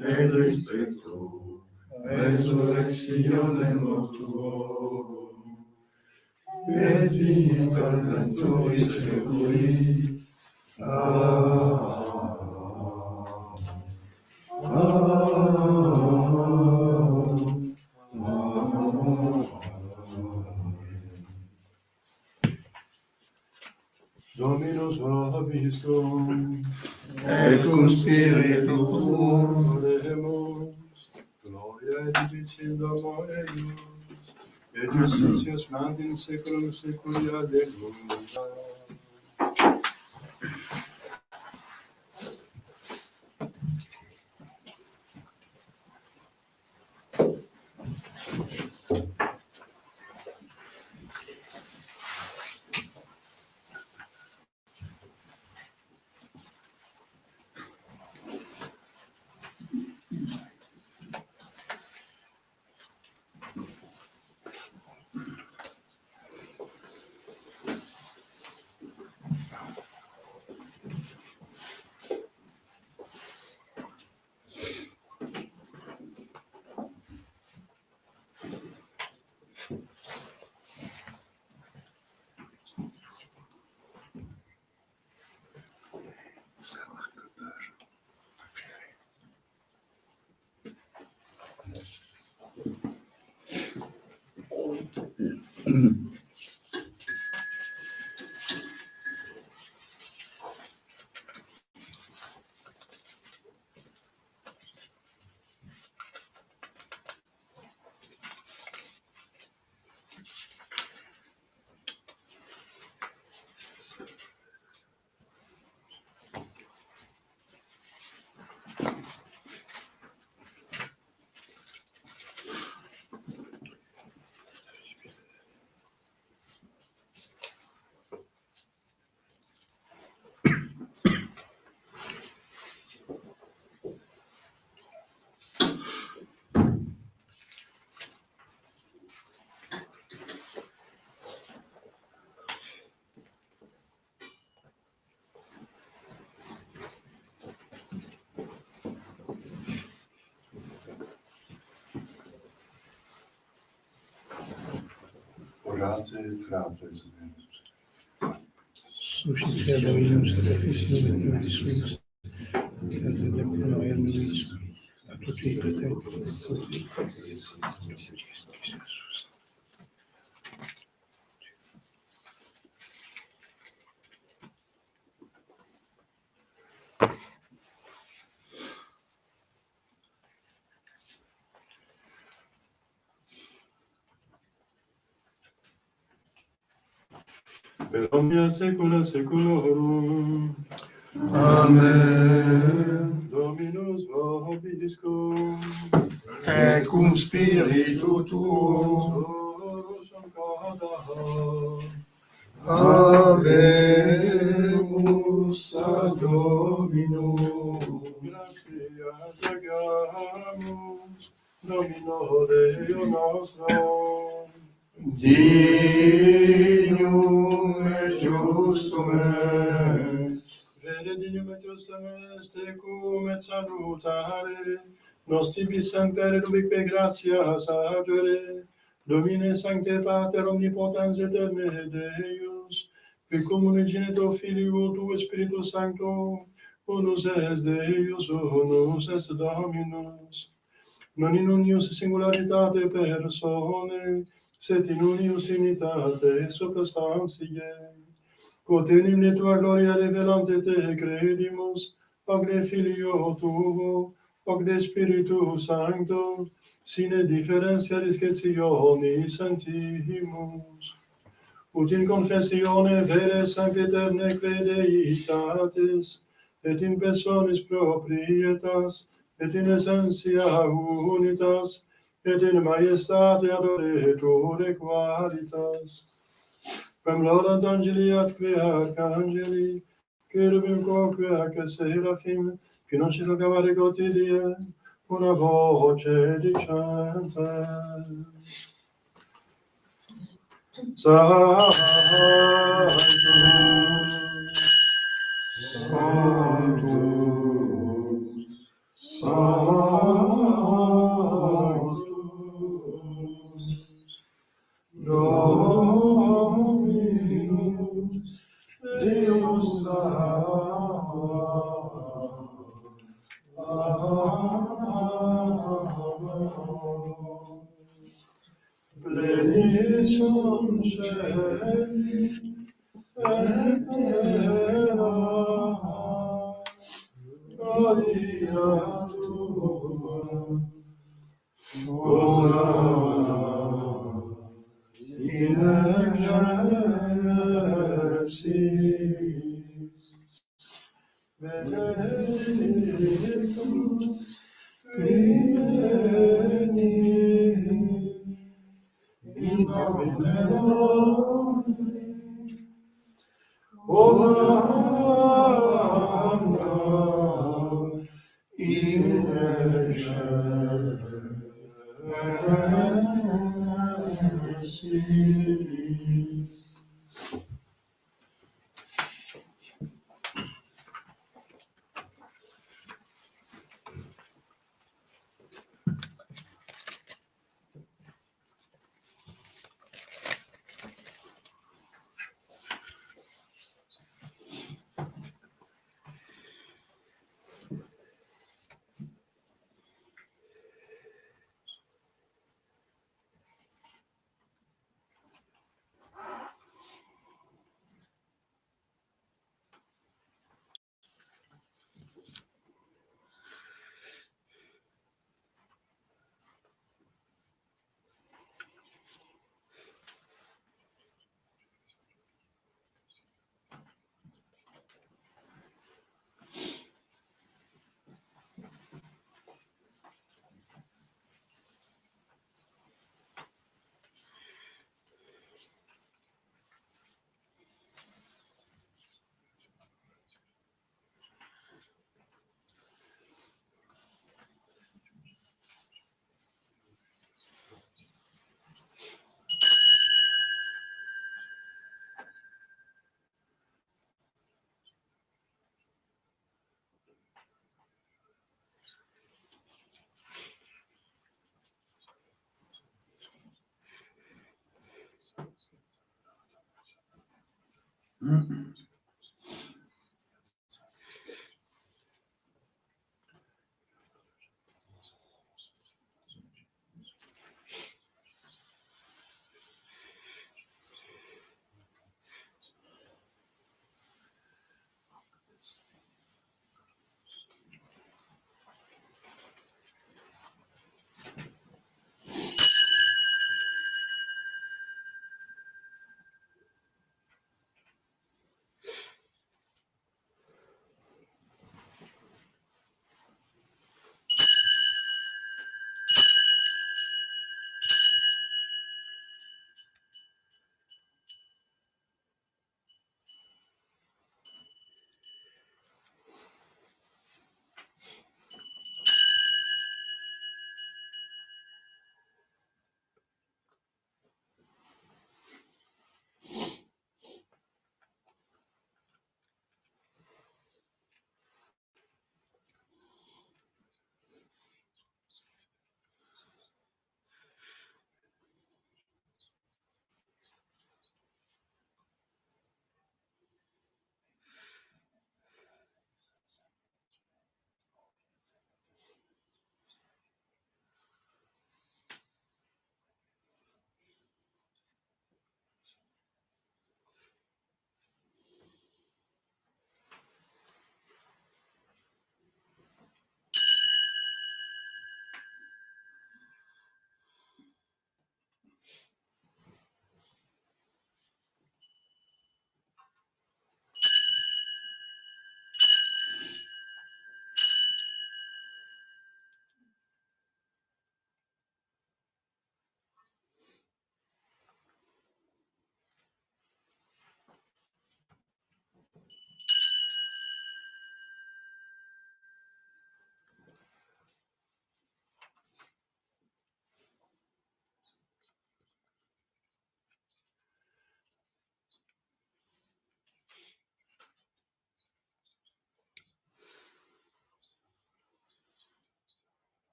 Speaker 2: et respecto resurrectione mortuorum, et vita venturis seculi.
Speaker 1: Dominus vobiscum,
Speaker 2: Et cum spiritu tuum,
Speaker 1: oremus, gloria et dicendum eius, et justitias mandi in saeculum saeculi. Alleluia. Orate fratres meus.
Speaker 3: Suscite Dominus sacrificium et Christus, et ad noia nuis, a tutti i
Speaker 1: Per omnia saecula saeculorum.
Speaker 2: Amen.
Speaker 1: Dominus vobiscum.
Speaker 2: Et cum spiritu tuum, habemus ad Dominum.
Speaker 1: Gratias agamus, Domino Deo nostro.
Speaker 2: Dignum et justum est,
Speaker 1: Vede dignum et justum est, tecum et salutare, Nos tibi semper ubique gratias adore, Domine sancte Pater omnipotens eterne Deus, qui comune genito Filio tu Spiritus Sancto, unus est Deus, unus est Dominus, non in unius singularitate personae, sed in unius unitate substantiae, quod in hymne tua gloria revelante te credimus, Ogni Filio tuo, Ogni Spiritus Sancto, sine differentia discretionis sentimus. Ut in confessione vere sanctiterne credeitatis, et in personis proprietas, et in essentia unitas, et in majestate adoretore qualitas. Quem laudant angeli atque arcangeli, cherubim quoque ac seraphim, qui non ci salgavare quotidie, una voce dicente. Sanctus,
Speaker 2: Sanctus, Sanctus, Dominus Deus Benedictum Celi et terra, gloria tua, Hosanna in excelsis, benedictum veni, in nomine Domini, Hosanna in excelsis.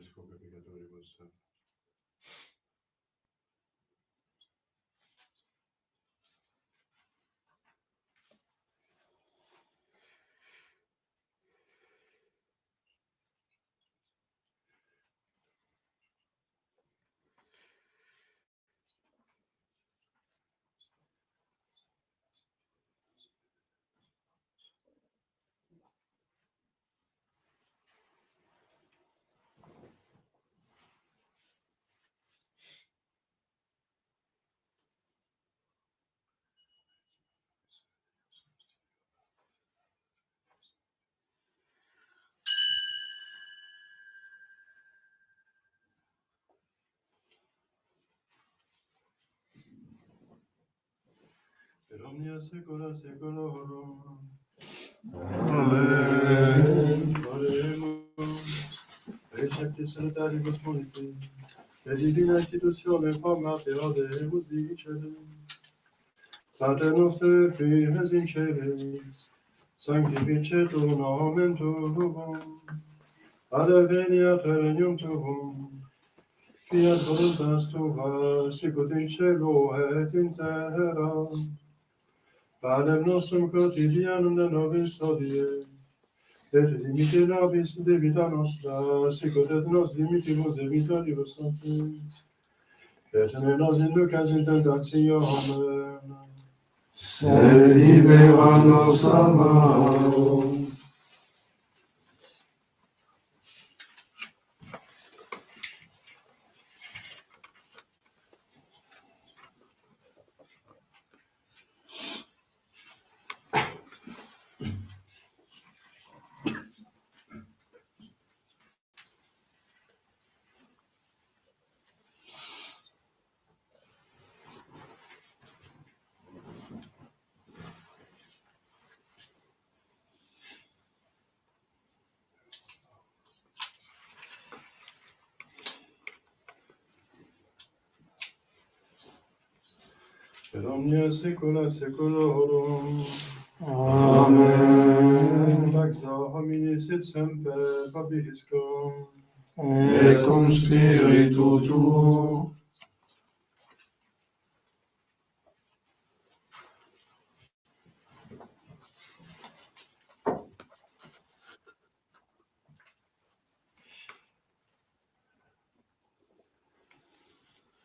Speaker 1: nobisco peccatoribus. Per omnia saecula saeculorum.
Speaker 2: Amen.
Speaker 1: Oremus. Receptis salutaribus moniti. Et divina institutione formate odemus dicere. Pater noster, qui es in celis, sanctificetur nomen tuum. Adveniat regnum tuum. Fiat voluntas tua, sicut in cielo et in terra. Panem nostrum quotidianum da nobis hodie, et dimite nobis debita nostra, sicut et nos dimitimus debitoribus nostris. Et ne nos inducas in tentationem,
Speaker 2: Sed libera nos a malo.
Speaker 1: per omnia saecula saeculorum.
Speaker 2: Amen.
Speaker 1: Pax homini sit semper vobiscum.
Speaker 2: Et cum spiritu tuo.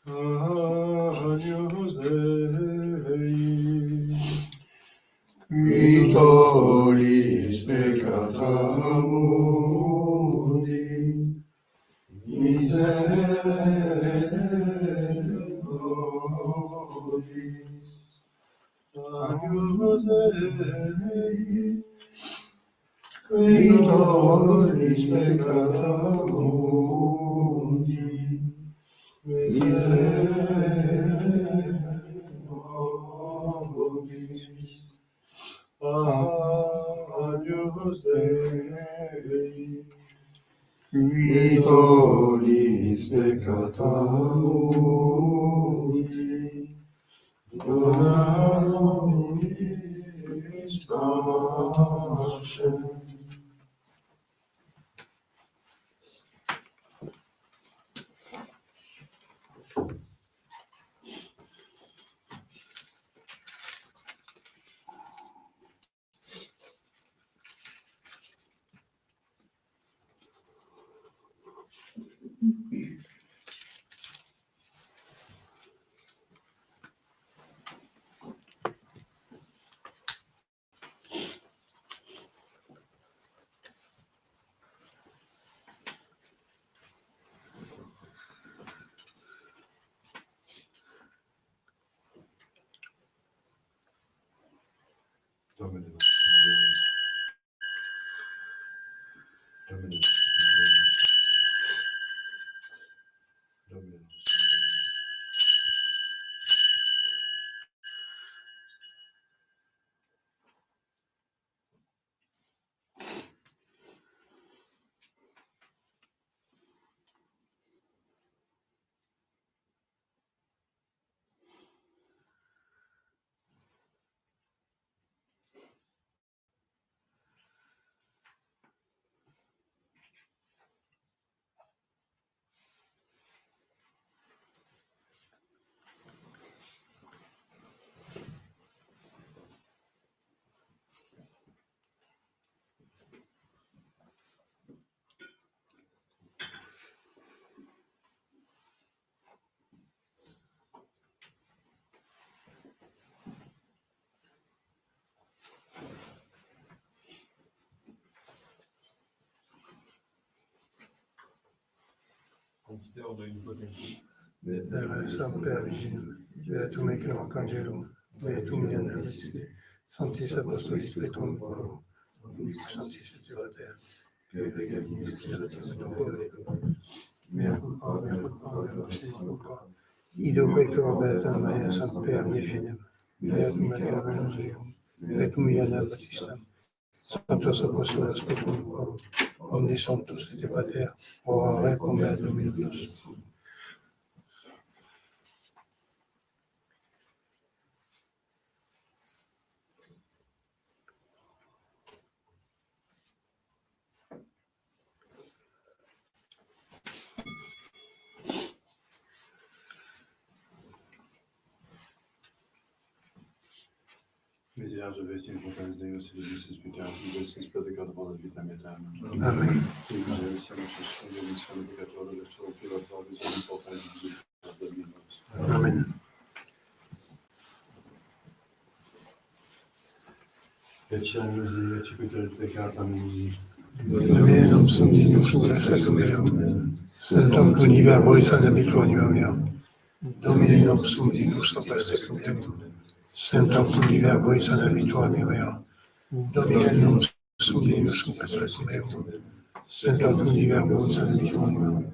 Speaker 1: Agnus Dei.
Speaker 2: Qui tollis peccata mundi, miserere nobis.
Speaker 1: Agnus Dei.
Speaker 2: Qui tollis peccata mundi, miserere nobis.
Speaker 1: Agnus Dei.
Speaker 2: Qui tollis peccata mundi, dona nobis pacem.
Speaker 1: Domine nostrum. Domine nostrum. Domine nostrum.
Speaker 4: confiteor de une côté.
Speaker 3: Della Sancta Virgine, Beatum ecum Evangelum, Beatum Ioannis, Sanctis Apostolis Petrum Paulo, Omnibus Sanctis et Terre, que peccatis Spiritus mea culpa, Ido pector Beatam Maria Sancta Virginem, Beatum Evangelum, Beatum Ioannis Baptistam, Sanctos Apostolos Petrum Paulo, Omnis Sanctus et Pater, ora pro mea Dominum nostrum.
Speaker 1: Misericors importans Deus et vicis peccatis purificator vitam aeternam.
Speaker 3: Amen. Amen.
Speaker 1: Ecce cipitur peccatam
Speaker 3: Dominum Dominus Sacrum, Sanctum Tuni Verbois ad habituanium meam. Dominum Dominus Sacrum, Sanctum Tuni Verbois ad habituanium meam. Dominum Dominus Sacrum, Sanctum Tuni Verbois ad habituanium meam.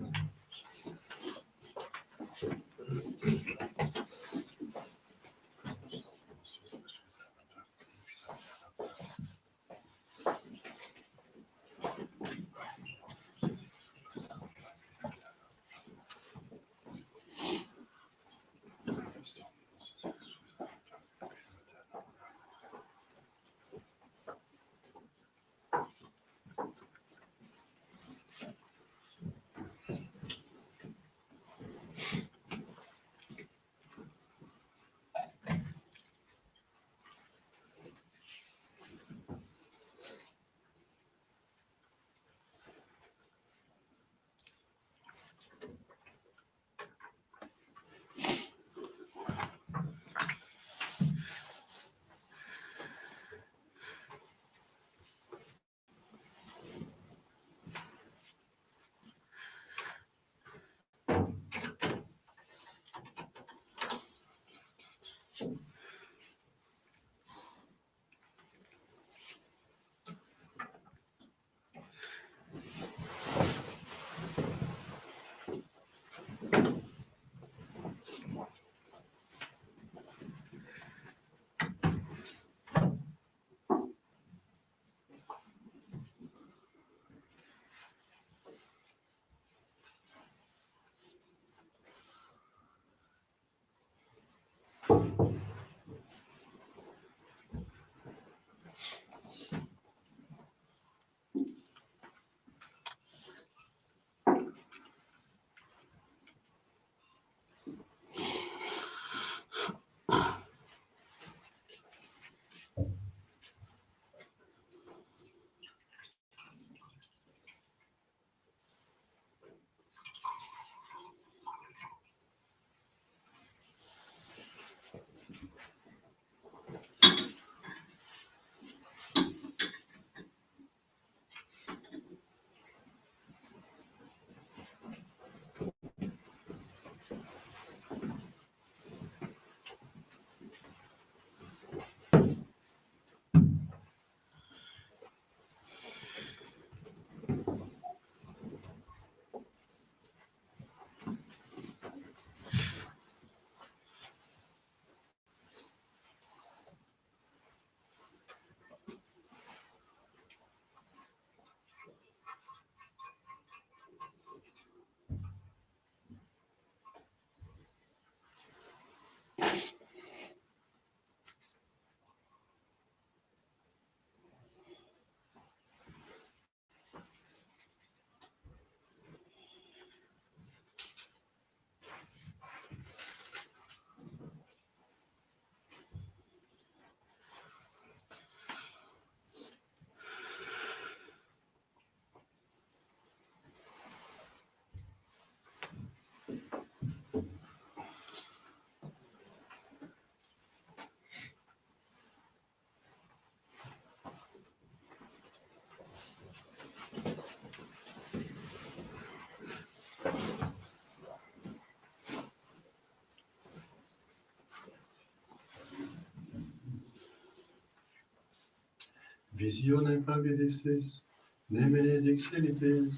Speaker 1: visionem favilisis, ne benedictinitis,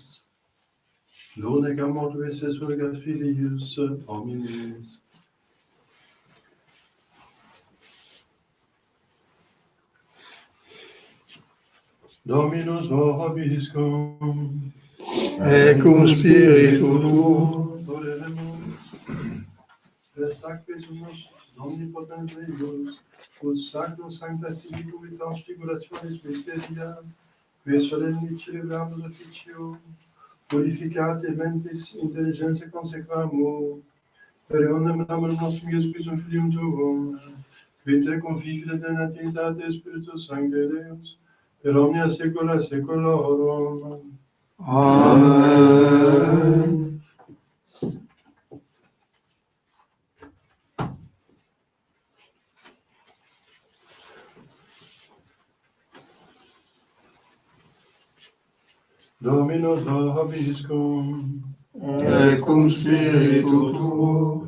Speaker 1: donec a mortuis surgat filius hominis. Dominus vobiscum,
Speaker 3: et cum spiritu tuo,
Speaker 1: oremus, per sacre sumus omnipotens Deus, ut sacro sanctificum et transfigurationis mysteria, que solemni celebramus officio, purificate mentis intelligentia consecramo, per eundem namum nostrum Iesu Christum Filium Tuum, qui te confidet in Trinitate Spiritus Sancte Deus, per omnia saecula saeculorum.
Speaker 2: Amen.
Speaker 1: Dominus vobiscum,
Speaker 2: Et cum spiritu tuo,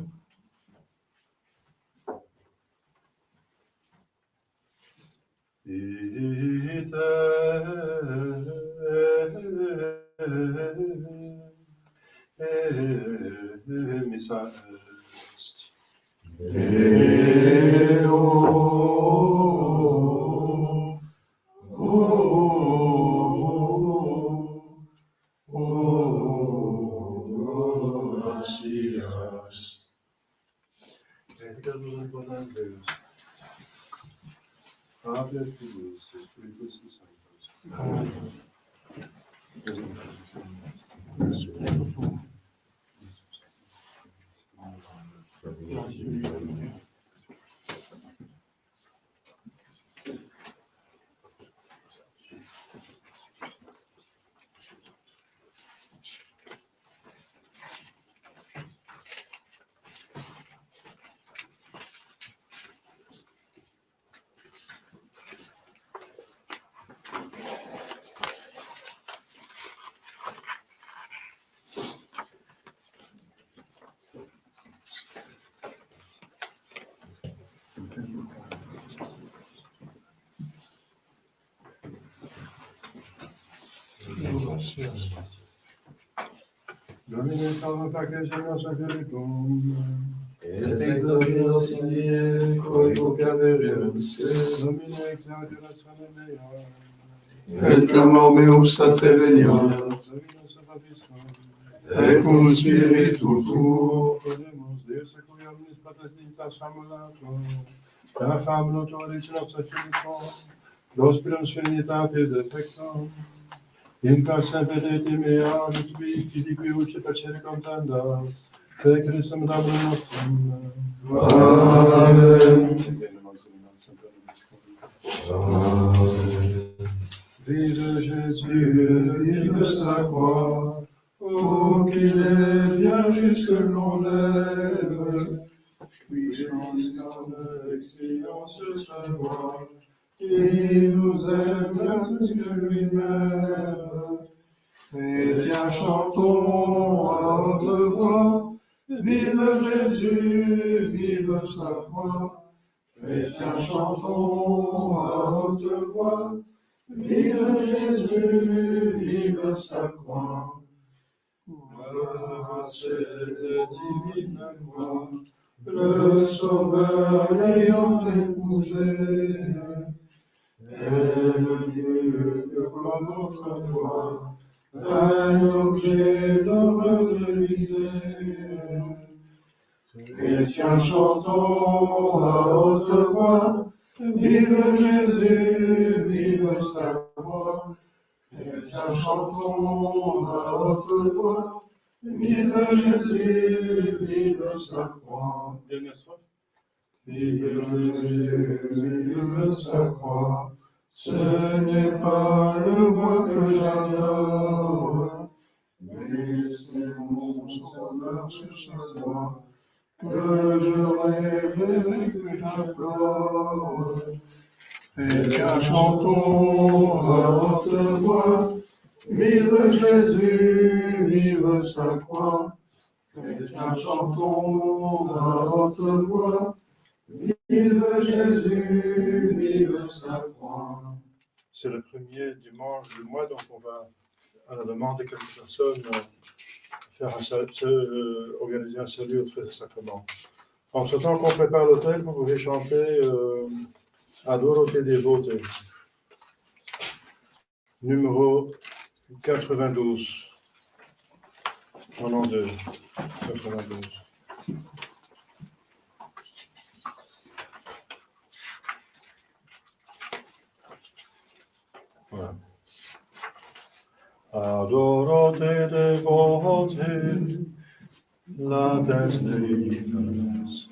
Speaker 1: ite missa est.
Speaker 2: Deo, gratias.
Speaker 1: Benedictus omnipotens Deus, Pater Filius et Spiritus Sanctus.
Speaker 3: Amen.
Speaker 1: Domine salva faces nostra felicum.
Speaker 2: Et exaudimus in die coipo caverens,
Speaker 1: Domine exaude rationem mea.
Speaker 2: et clamor meus a te veniat,
Speaker 1: Dominus vobiscum.
Speaker 2: et cum spiritu tuo,
Speaker 1: Oremus Deus qui omnis potens dignitas famulatum. Per famulo Tuoris nostra Filippo, nos pilum serenitatis effectum. In per semperete mea, nutui, qui di qui uce pacere contendas, per Christum Domini nostrum.
Speaker 2: Amen.
Speaker 1: Vive Jésus,
Speaker 2: Vive sa croix, ô qu'il est bien juste que l'on l'aime, puissance, excellence, savoir, qui nous aime bien plus que lui-même. Chrétiens, chantons à haute voix, vive Jésus, vive sa croix. Chrétiens, chantons à haute voix, vive Jésus, vive sa croix. Gloire à cette divine croix, le Sauveur l'ayant épousé, est le Dieu que comme autrefois, un objet d'horribilité. Chrétiens, chantons à haute voix, vive Jésus, vive sa croix. Chrétiens, chantons à haute voix, vive Jésus, vive sa croix.
Speaker 1: Dernière strophe.
Speaker 2: Vive Jésus, vive sa croix. Ce n'est pas le moi que j'adore, mais c'est mon sauveur sur sa croix que je rêve et que j'adore. Chrétiens, chantons à haute voix, vive Jésus, vive sa croix. Chrétiens, chantons à haute voix, vive Jésus, vive sa croix.
Speaker 1: c'est le premier dimanche du mois, donc on va, à la demande de quelques personnes, organiser un salut au Frère Sacrement. Entre-temps qu'on prépare l'autel, vous pouvez chanter Adoro te devote, numéro 92. Au nom de 92. Voilà. Adoro te devote, la des divinas.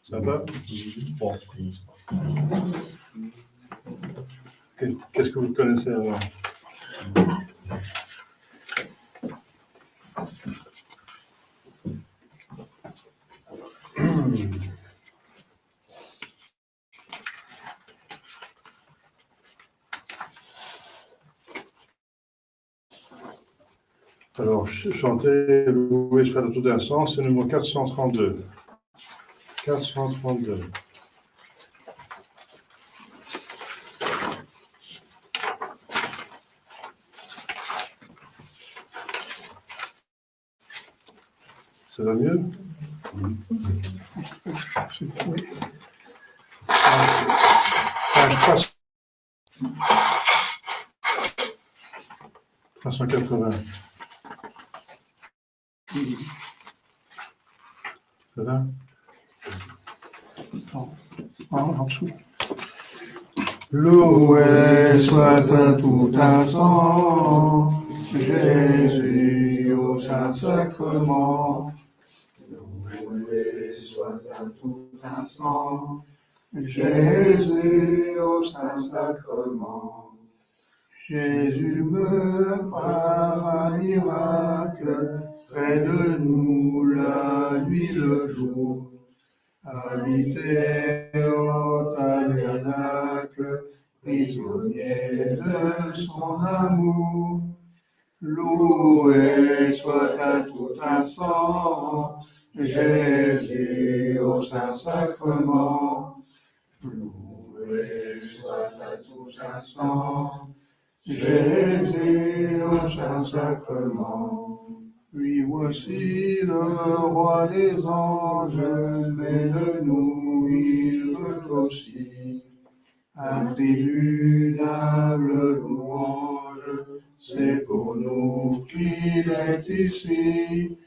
Speaker 1: Ça va? Bon. Qu'est-ce que vous connaissez alors? Alors, chanter Louer soit de tout un sens, c'est le numéro 432. 432. Ça va mieux? Page 380. Ça va?
Speaker 3: En dessous.
Speaker 2: Loué soit à tout instant, Jésus au Saint-Sacrement. Loué soit à tout instant, Jésus au Saint-Sacrement. Jésus me par un miracle, près de nous la nuit le jour. Habité au tabernacle, prisonnier de son amour. Loué soit à tout instant, Jésus au Saint-Sacrement. Loué soit à tout instant, Jésus au Saint-Sacrement. Puis voici le roi des anges, mais de nous il veut aussi un tribunal louange. C'est pour nous qu'il est ici.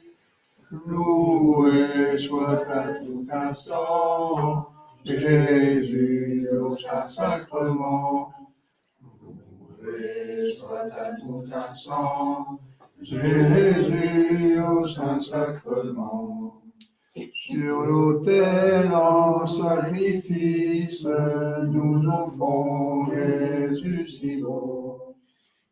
Speaker 2: Loué soit à tout instant, Jésus au Saint-Sacrement. Loué soit à tout instant, Jésus au Saint-Sacrement. Sur l'autel en sacrifice, nous offrons Jésus si beau,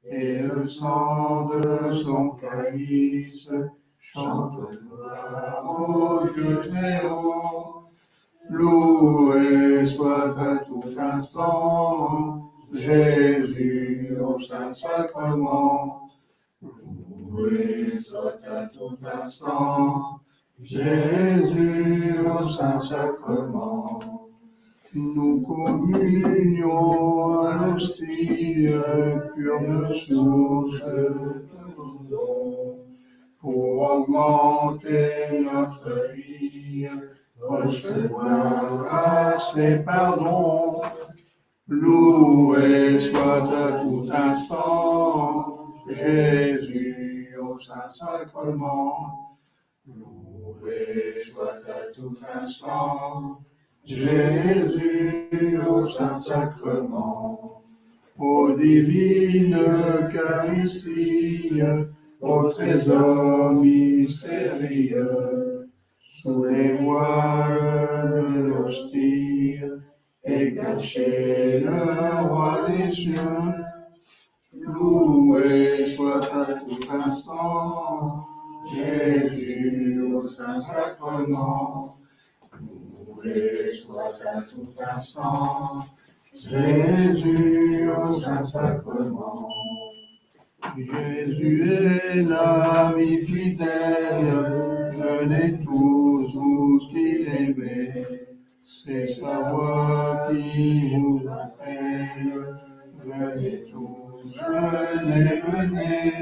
Speaker 2: et le sang de son calice chante gloire au Dieu très haut. Loué soit à tout instant, Jésus au Saint-Sacrement. Loué soit à tout instant, Jésus au Saint-Sacrement. Nous communions à l'hostie, pure de source de don, pour augmenter notre vie, recevoir grâce et pardon. Loué soit à tout instant, Jésus au Saint-Sacrement. Loué soit à tout instant, Jésus au Saint-Sacrement. Ô divine Eucharistie, ô trésor mystérieux, sous les voiles de l'hostie, et caché le roi des cieux. Loué soit à tout instant, Jésus au Saint-Sacrement. Loué soit à tout instant, Jésus au Saint-Sacrement. Jésus est l'ami fidèle de venez tous, vous qui l'aimez, c'est sa voix qui vous appelle. Venez tous, venez, venez.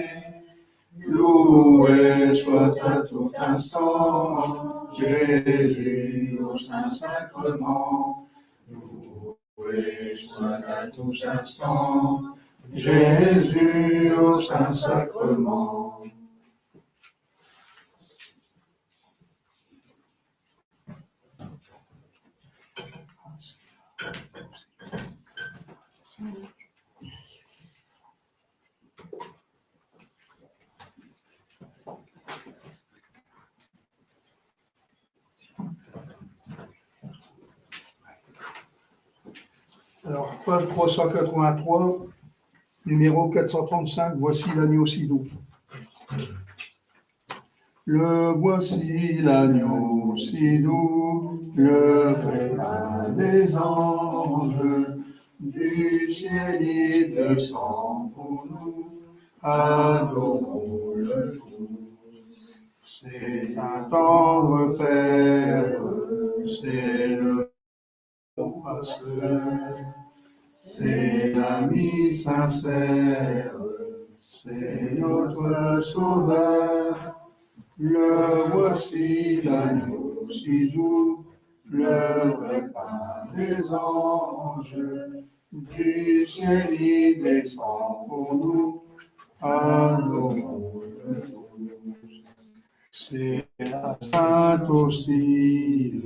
Speaker 2: Loué soit à tout instant Jésus au Saint-Sacrement. Loué soit à tout instant Jésus au Saint-Sacrement.
Speaker 3: Alors, page 383, numéro 435, voici l'agneau si doux. Le voici l'agneau si doux, le vrai pain des anges, du ciel il descend pour nous, adorons-le tous. C'est un tendre Père, c'est le passeur, c'est l'ami sincère, c'est notre sauveur. Le voici l'agneau si doux, le vrai pain des anges, du ciel il descend pour nous, adorons-le tous. C'est la sainte aussi,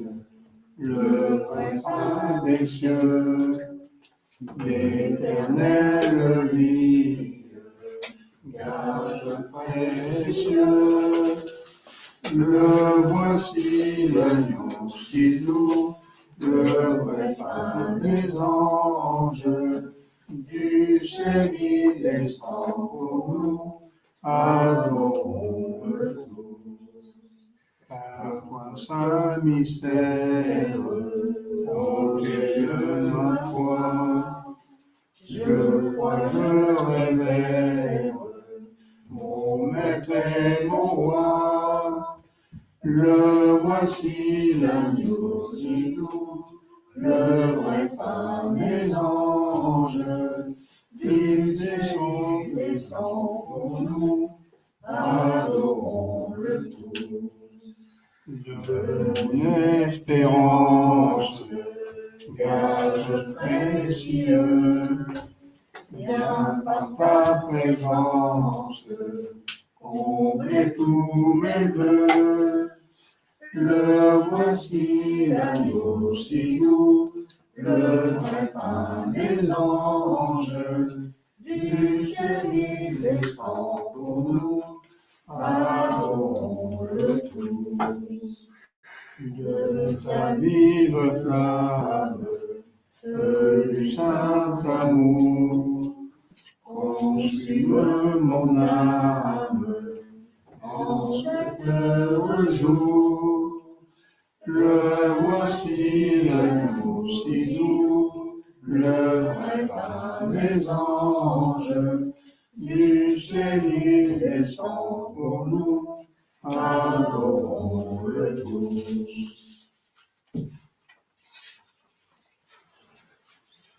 Speaker 3: le vrai pain des cieux, l'éternelle vie, gage précieux. Le voici l'agneau si doux, le vrai pain des anges, du ciel il descend pour nous, adorons-le tous. Car toi, saint mystère, ô Dieu de ma foi, je crois, je révère, mon maître et mon roi. Le voici l'agneau si doux, le vrai pain des anges, du ciel descend pour nous, adorons-le tous. De mon espérance, gage précieux, viens par ta présence, combler tous mes vœux. Le voici l'agneau si doux, le vrai pain des anges, du ciel il descend pour nous, adorons-le tous. De ta vive flamme, feu du saint amour, consume mon âme en cet heureux jour. Le voici l'agneau si doux, le vrai pain des anges, du ciel il descend pour nous, adorons-le tous.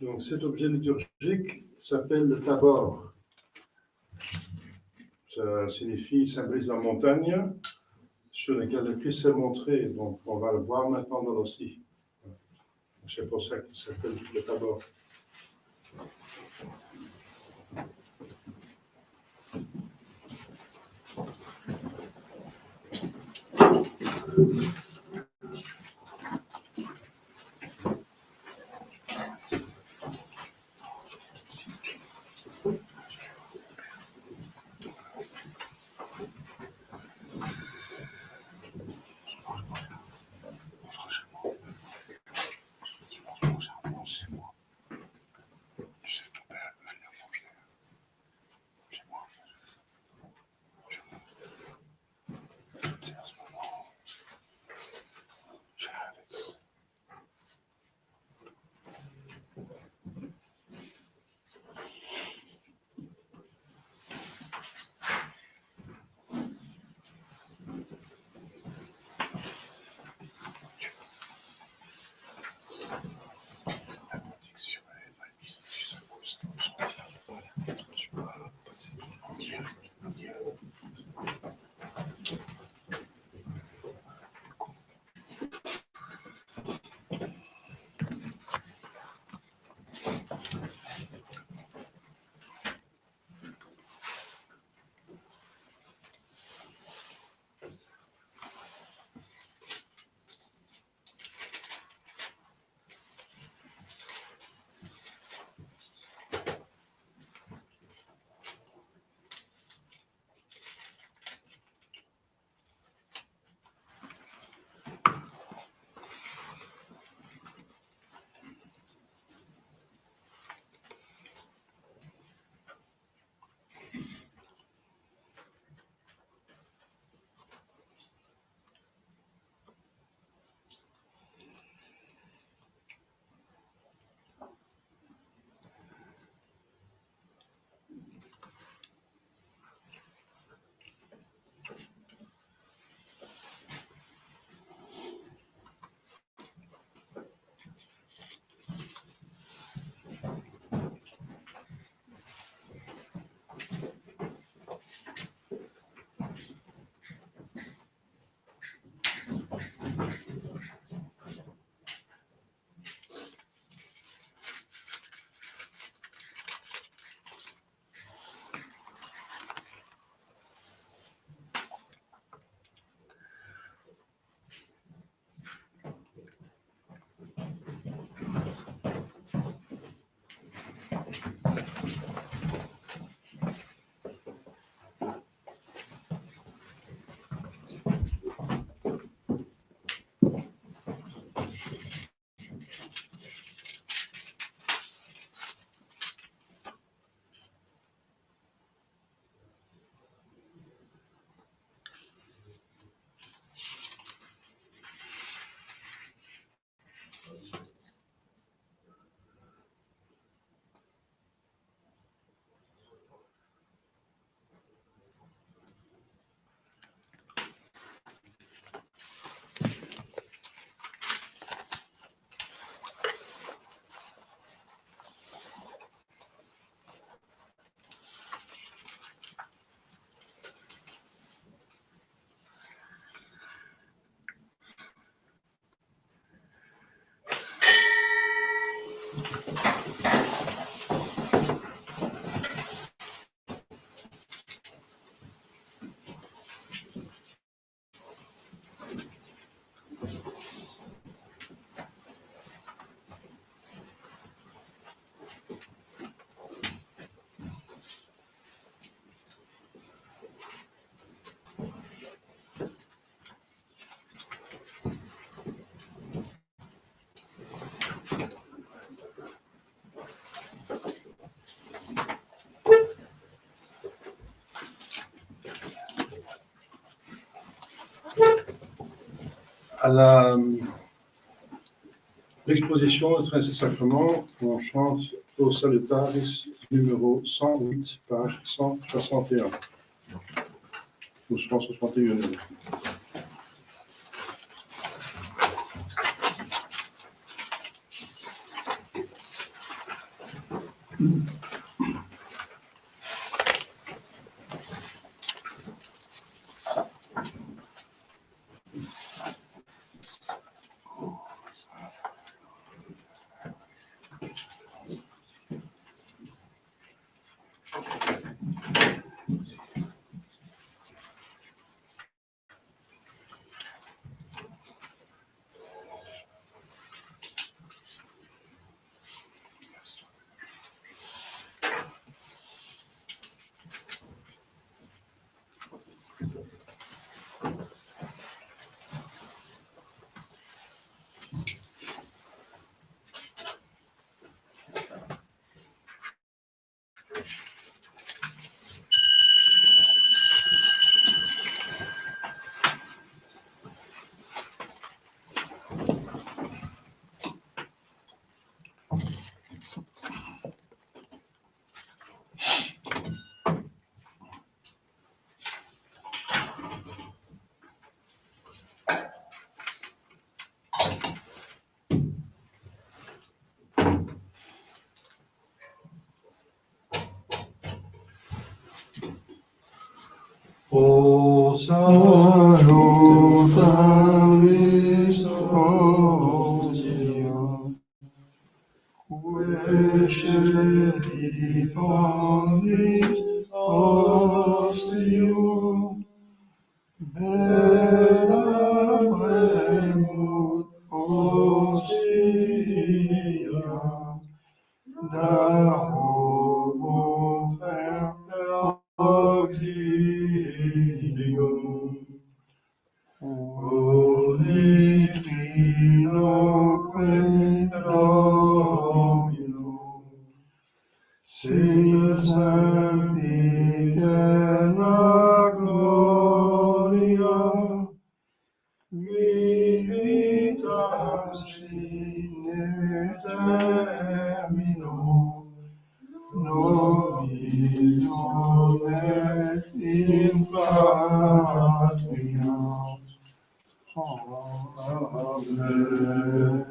Speaker 1: Donc cet objet liturgique s'appelle le tabor. Ça signifie, symbolise la montagne sur laquelle le Christ s'est montré. Donc on va le voir maintenant dans l'hostie. C'est pour ça qu'il s'appelle le tabor. À l'exposition de Train et Sacrement, on chante au Salutaris numéro 108, page 161. Ou 161. O
Speaker 2: salutaris Ostia, quae pandis ostium, bella premut Ostia, da homo auxilium, Trinoque Dominum, sin sempiterna gloria, vivitas sine terminum, nobis et in patria. Amen.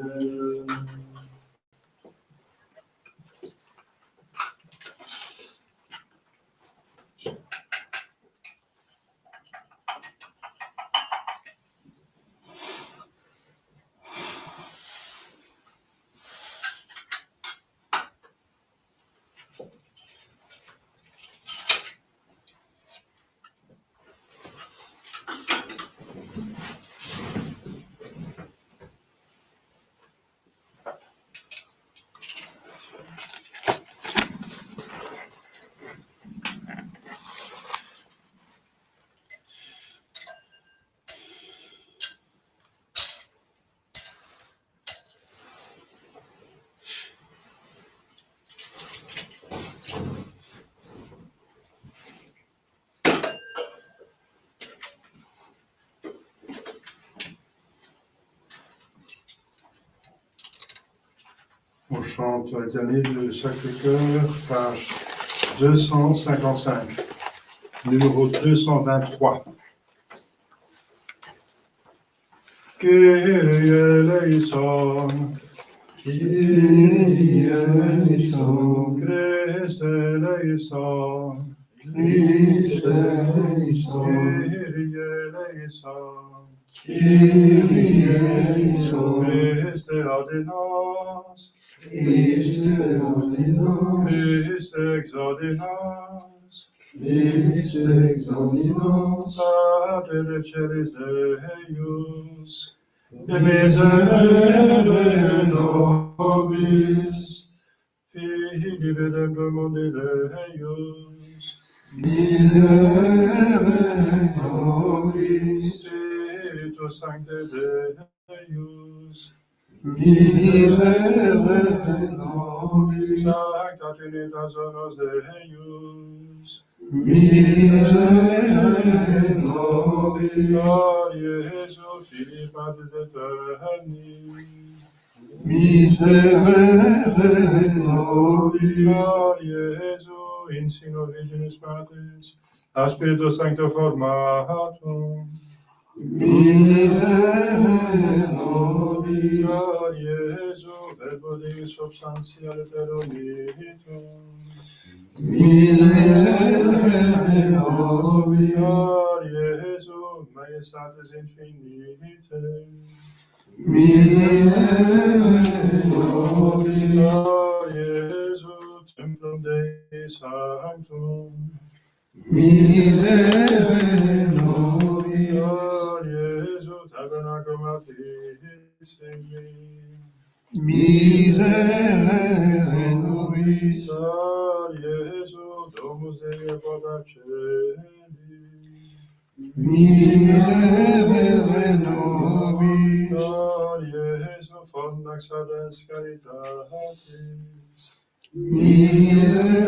Speaker 2: On chante la litanie du Sacré-Cœur, page 255, numéro 223. Kyrie eleison, Kyrie eleison,
Speaker 1: Christe eleison,
Speaker 2: Christe eleison,
Speaker 1: Kyrie eleison,
Speaker 2: Kyrie eleison,
Speaker 1: Christe audiens,
Speaker 2: Christe audiens,
Speaker 1: Christe exaudiens,
Speaker 2: Christe exaudiens,
Speaker 1: Pater de celis Eius,
Speaker 2: de miserere nobis,
Speaker 1: Filii redemptor mundi Eius,
Speaker 2: miserere nobis,
Speaker 1: Spiritus Sancte Eius,
Speaker 2: miserere nobis,
Speaker 1: Sancta Trinitas Unos Eius,
Speaker 2: miserere nobis,
Speaker 1: Gloria Jesu, Filii Patris Eterni,
Speaker 2: miserere nobis,
Speaker 1: Gloria Jesu, in sino Virginis Patris, a Spiritus Sancto formatum,
Speaker 2: miserere nobis,
Speaker 1: Gloria Jesu, Verbo Deus substantia Litero Nihitum,
Speaker 2: miserere nobis,
Speaker 1: Gloria Jesu, Majestatis Infinite,
Speaker 2: miserere nobis,
Speaker 1: Gloria Jesu, Templum Dei Sanctum,
Speaker 2: miserere nobis,
Speaker 1: Gloria Jesu, Tabernaclum Altissimi,
Speaker 2: miserere nobis,
Speaker 1: Gloria Jesu, Domus Dei Apota Celi,
Speaker 2: miserere nobis,
Speaker 1: Gloria Jesu, Fondax Adens Caritatis,
Speaker 2: miserere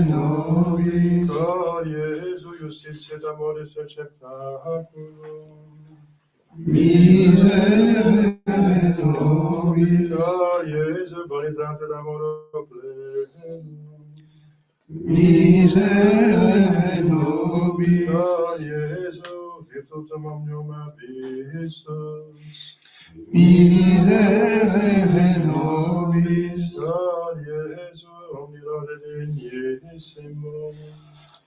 Speaker 2: nobis,
Speaker 1: Gloria Jesu, Justitia et Amoris Receptaculum,
Speaker 2: miserere nobis,
Speaker 1: Gloria Jesu, Bonitate d'Amor Plenum,
Speaker 2: miserere nobis,
Speaker 1: Gloria Jesu, Virtutum Omnium Abissus,
Speaker 2: miserere nobis,
Speaker 1: Gloria Jesu, Omnilore Dignissimum,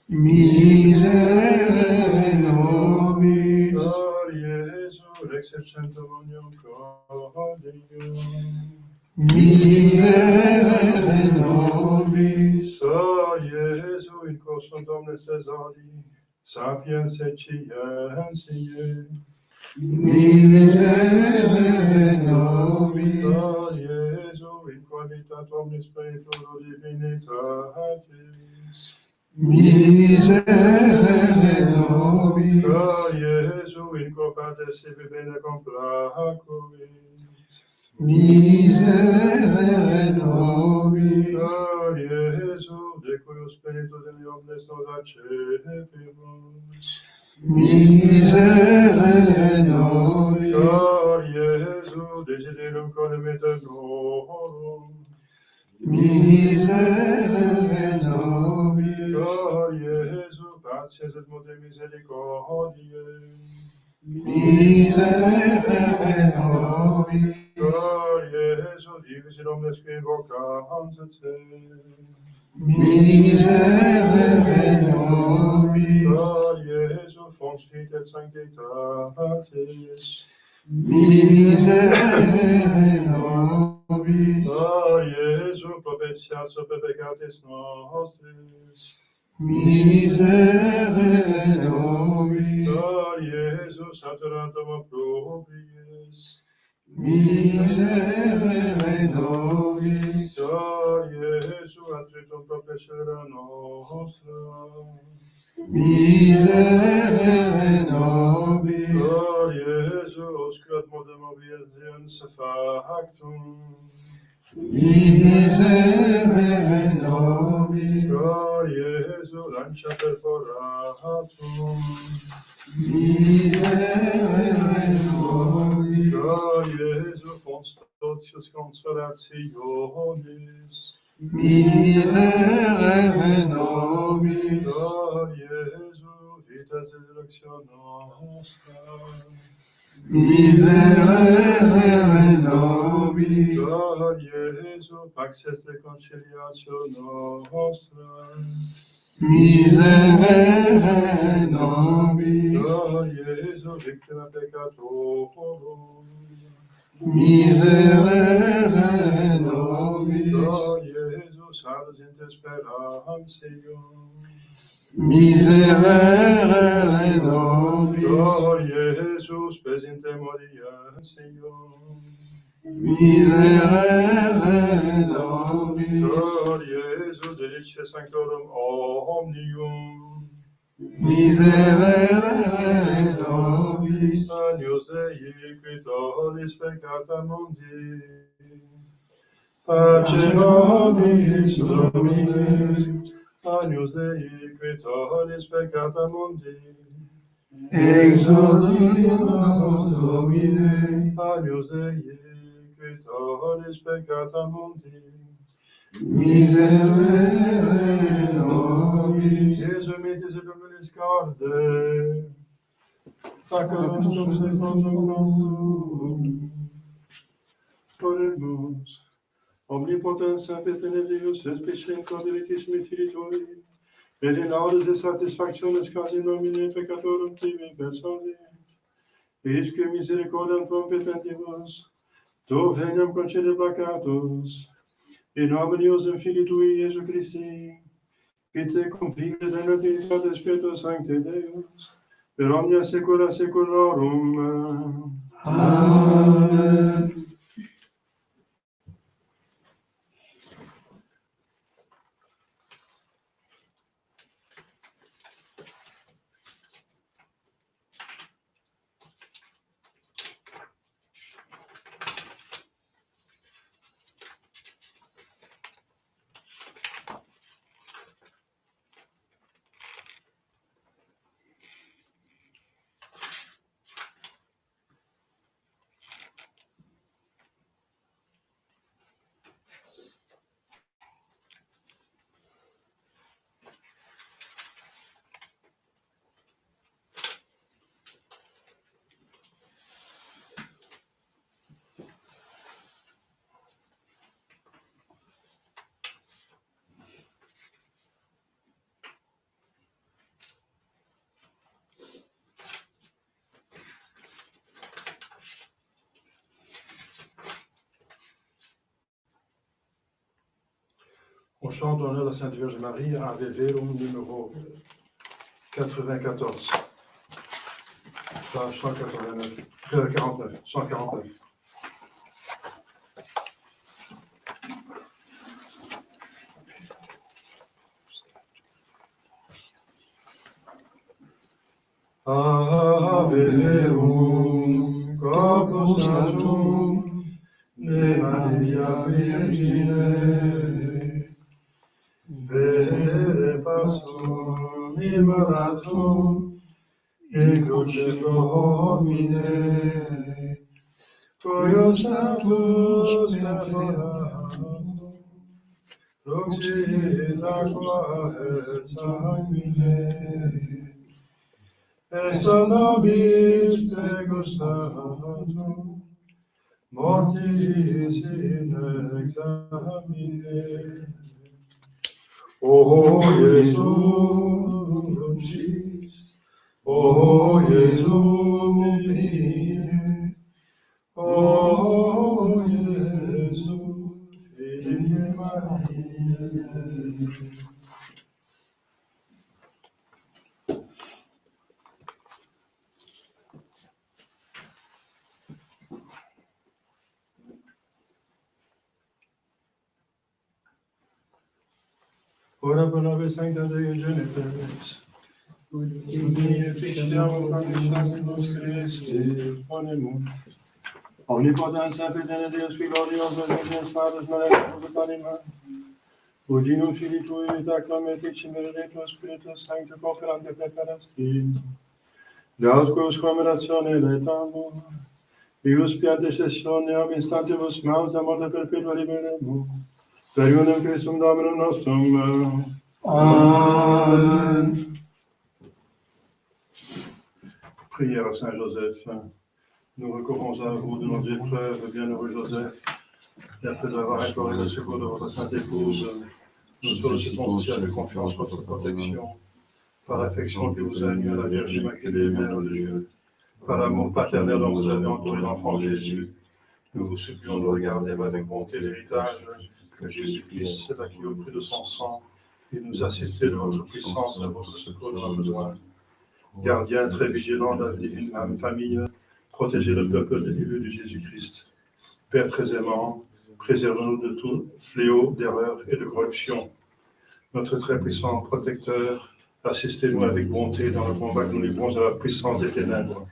Speaker 2: Miserere nobis.
Speaker 1: Gloria Jesu, exceptionem omnium cordium.
Speaker 2: Miserere nobis.
Speaker 1: Gloria Jesu, in corsum Domine Cesari, sapiens et scientiae.
Speaker 2: Miserere nobis.
Speaker 1: Gloria Jesu, in qualitate omnis Spiritus Divinitatis.
Speaker 2: Miserere nobis.
Speaker 1: Gloria Jesu, in quo Patres sibi bene complacuit.
Speaker 2: Miserere nobis.
Speaker 1: Gloria Jesu, de cui Spiritus in omnes nos accepimus.
Speaker 2: Miserere nobis.
Speaker 1: Gloria Jesu, desiderium coram aeternorum.
Speaker 2: Miserere nobis.
Speaker 1: Gloria Jesu, patiens et mote misericordiae.
Speaker 2: Miserere nobis.
Speaker 1: Gloria Jesu, divis in omnes qui invocantes te.
Speaker 2: Miserere nobis.
Speaker 1: Gloria Jesu, fons fit et sanctitatis.
Speaker 2: Miserere nobis.
Speaker 1: Gloria Jesu, propitiat super peccatis nostris.
Speaker 2: Miserere nobis.
Speaker 1: Gloria Jesu, saturatum opprobriis.
Speaker 2: Miserere nobis.
Speaker 1: Gloria Jesu, atritum professora nostra.
Speaker 2: Miserere nobis.
Speaker 1: Gloria Jesu, oscurat modum obediens factum.
Speaker 2: Miserere nobis.
Speaker 1: Gloria Jesu, lancia perforatum.
Speaker 2: Miserere nobis.
Speaker 1: Gloria Jesu, fons totius consolationis.
Speaker 2: Miserere nobis.
Speaker 1: Gloria Jesu, vita et resurrectio nostra.
Speaker 2: Miserere nobis.
Speaker 1: Gloria Jesu, pax est reconciliatio nostra.
Speaker 2: Miserere nobis.
Speaker 1: Gloria Jesu, victima peccatorum.
Speaker 2: Miserere nobis.
Speaker 1: Gloria Jesu, salus inter sperantium.
Speaker 2: Miserere nobis.
Speaker 1: Gloria Jesu, spes in temorientium.
Speaker 2: Miserere nobis.
Speaker 1: Gloria Jesu, delicia sanctorum omnium.
Speaker 2: Miserere nobis.
Speaker 1: Agnus Dei, qui tollis peccata mundi. Pace nobis Domine. Agnus Dei, qui tollis peccata mundi.
Speaker 2: Exaudimos Domine.
Speaker 1: Agnus Dei, qui tollis peccata mundi.
Speaker 2: Miserere nobis.
Speaker 1: Jesu mitis et humilis carde. Sacramus secundum cantum. Oremus. Omnipotens sapete Deus, espicem codiricismi Filii Tui, et in audes de satisfactiones quasi nomine peccatorum tibi personit, isque misericordiam tuam petentibus, tu veniam concede peccatus, in nomine Iusum Filii Tui, Iesu Christi, qui te confidet in Trinitate Spiritus Sancte Deus, per omnia saecula saeculorum.
Speaker 2: Amen.
Speaker 1: On chante en honneur de la Sainte Vierge Marie à Ave Verum numéro 94. Page 149. 149. Ave Verum corpus natum de Maria Virgine, vere passum immolatum in cruce Domine, tuo status perforatum, luxis aqua et sanguine, est nobis te gustatum, mortis in examine. O Iesus, O Iesus mie, O Iesus, Fili Mariae. Ora pro nobis sancta Dei Genitors, Udini efficiam conditionibus Christi, ponemus. Omnipotens sapere Deus glorioso, Deus Patris maleficatus anima, Udinum Filii Tui, et acclametis Spiritus Spiritus Sanctus cooperante preparasti, Deus quos commeratione letamus, Ius pia intercessione ab instantibus meus a morte perpetua liberemus, per unum Christum Dominum nostrum.
Speaker 3: Amen.
Speaker 1: Prière à Saint Joseph. Nous recourons à vous de nos épreuves, bienheureux Joseph, et après avoir imploré le secours de votre sainte épouse, nous sollicitons aussi avec confiance votre protection, par l'affection que vous avez mise à la Vierge Immaculée, Mère de Dieu, par l'amour paternel dont vous avez entouré l'enfant Jésus. Nous vous supplions de regarder avec bonté l'héritage que Jésus-Christ s'est acquis au prix de son sang et nous accepter de votre puissance, de votre secours dans nos besoins. Gardien très vigilant de la divine famille, protégez le peuple élu de Jésus-Christ. Père très aimant, préservez-nous de tout fléau, d'erreur et de corruption. Notre très puissant protecteur, assistez-nous avec bonté dans le combat que nous livrons à la puissance des ténèbres.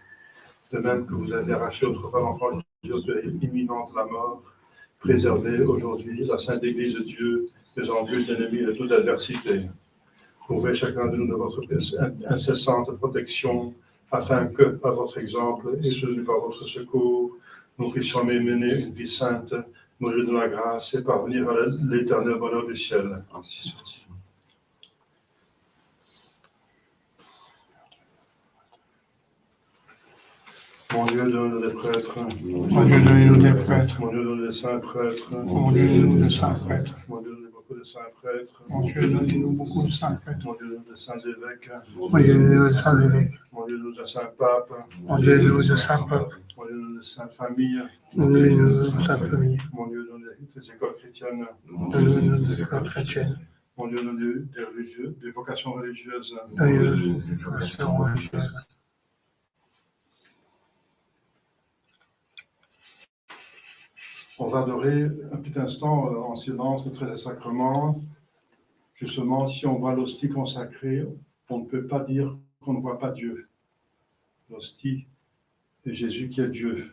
Speaker 1: De même que vous avez arraché autrefois l'enfant de imminente la mort, préservez aujourd'hui la Sainte Église de Dieu des envieux d'ennemis et de toute adversité. Trouvez chacun de nous de votre incessante protection, afin que, par votre exemple et soutenu par votre secours, nous puissions mener une vie sainte, mourir de la grâce et parvenir à l'éternel bonheur du ciel. Ainsi soit-il. Mon Dieu, donne-nous des prêtres.
Speaker 3: Mon Dieu, donne-nous des prêtres.
Speaker 1: Mon Dieu, donne-nous des saints prêtres.
Speaker 3: Mon Dieu, donne-nous des saints prêtres.
Speaker 1: Mon Dieu, donne-nous beaucoup de saints prêtres.
Speaker 3: Mon Dieu, donne-nous beaucoup de saints prêtres.
Speaker 1: Mon Dieu, donne-nous des saints évêques.
Speaker 3: Mon Dieu, donne-nous des saints évêques.
Speaker 1: Mon Dieu, donne-nous des saints papes.
Speaker 3: Mon Dieu, donne-nous des saints papes.
Speaker 1: Mon Dieu, donne-nous des saintes familles.
Speaker 3: Mon Dieu, donne-nous des saintes familles.
Speaker 1: Mon Dieu, donne-nous des écoles chrétiennes.
Speaker 3: Donne-nous des écoles chrétiennes.
Speaker 1: Mon Dieu, donne-nous des vocations religieuses.
Speaker 3: Donne-nous des vocations religieuses.
Speaker 1: On va adorer un petit instant en silence le très sacrement. Justement, si on voit l'hostie consacrée, on ne peut pas dire qu'on ne voit pas Dieu. L'hostie est Jésus qui est Dieu.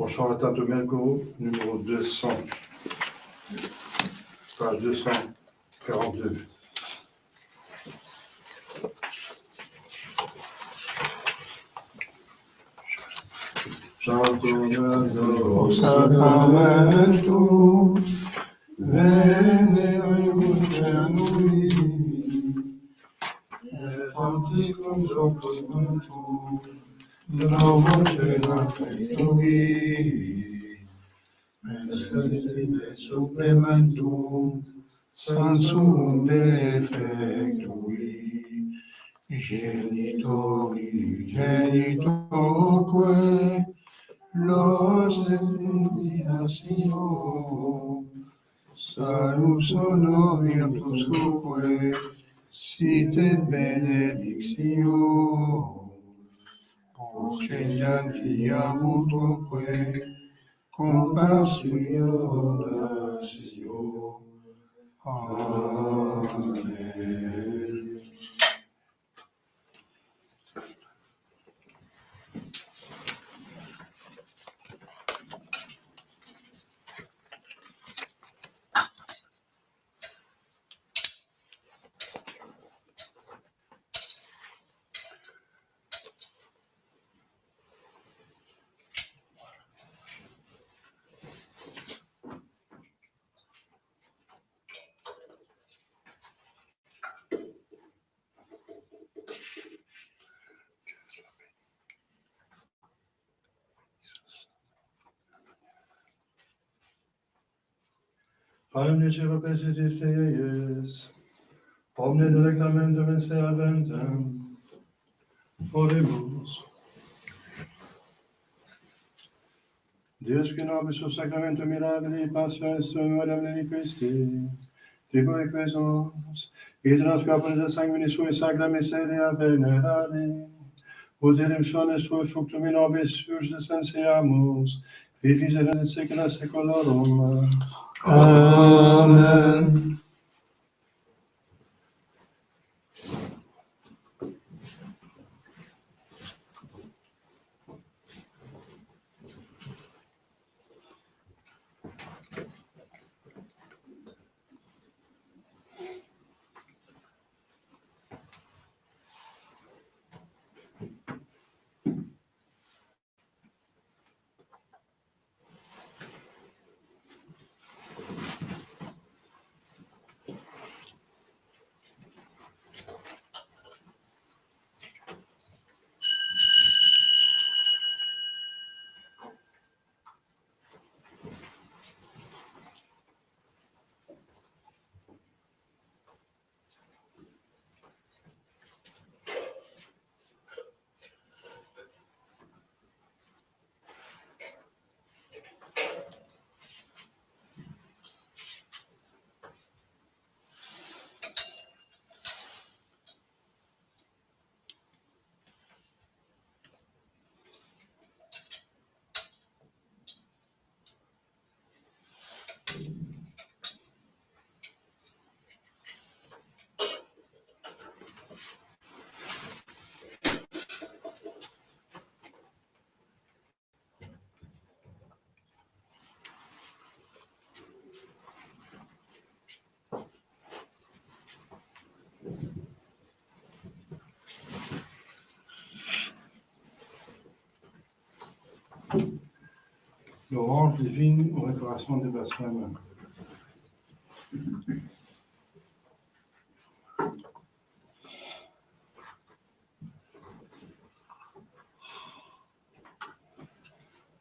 Speaker 1: chant à Tanto Mergo, numéro 200, page 242.
Speaker 2: Sacramento, veneremus cernui, et anticum sacramentum, novo cernui, et supplementum, sansum defectui, genitoque, los inclinationum, salus honor virtusque, sit et benedictio, procediam via utroque, compassion natio. Amen.
Speaker 1: Omne circumcisis eius, omne delectamentum in se aventem, oremus. Deus qui nobis sub sacramentum mirabili passionis memoriam Christi, tribui quesos, et nos corporis et sanguinis sui sacra miseria venerali, ut redemptionis sui fructum in nobis urges ansiamus, vivis et secula secolorum.
Speaker 3: Amen.
Speaker 1: Louange divine aux réparations des blasphèmes.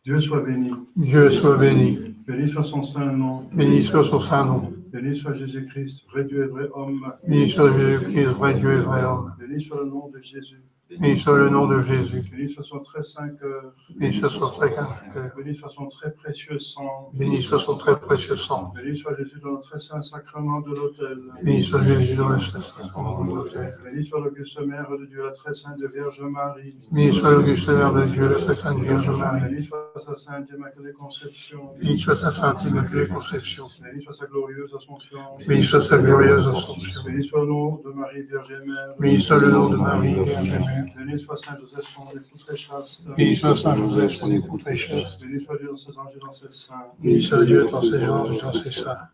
Speaker 1: Dieu soit béni.
Speaker 3: Dieu soit béni.
Speaker 1: Béni soit son saint nom.
Speaker 3: Béni soit son saint nom.
Speaker 1: Béni soit Jésus-Christ, vrai Dieu et vrai homme.
Speaker 3: Béni soit Jésus-Christ, vrai Dieu et vrai homme.
Speaker 1: Béni soit le nom de Jésus.
Speaker 3: Béni soit le nom de Jésus.
Speaker 1: Béni soit son très saint cœur.
Speaker 3: Béni soit son très saint cœur.
Speaker 1: Béni soit son très précieux sang.
Speaker 3: Béni soit son très précieux sang.
Speaker 1: Béni soit Jésus dans le très saint sacrement de l'autel.
Speaker 3: Béni soit Jésus dans le sacrement de l'autel.
Speaker 1: Béni soit l'auguste mère de Dieu, la très sainte Vierge Marie.
Speaker 3: Béni soit l'auguste mère de Dieu, la très sainte Vierge Marie.
Speaker 1: Béni soit sa sainte Immaculée Conception.
Speaker 3: Béni soit sa sainte Immaculée Conception.
Speaker 1: Béni soit sa glorieuse Assomption.
Speaker 3: Béni soit sa glorieuse Assomption.
Speaker 1: Béni soit le nom de Marie Vierge et Mère.
Speaker 3: Béni soit le nom de Marie Vierge et Mère. Père.
Speaker 1: Béni soit Saint-Joseph, son époux très chaste.
Speaker 3: Béni soit Saint-Joseph, son époux très chaste.
Speaker 1: Béni soit Dieu dans ses anges et dans ses saints.
Speaker 3: Béni soit Dieu dans ses anges et dans ses saints.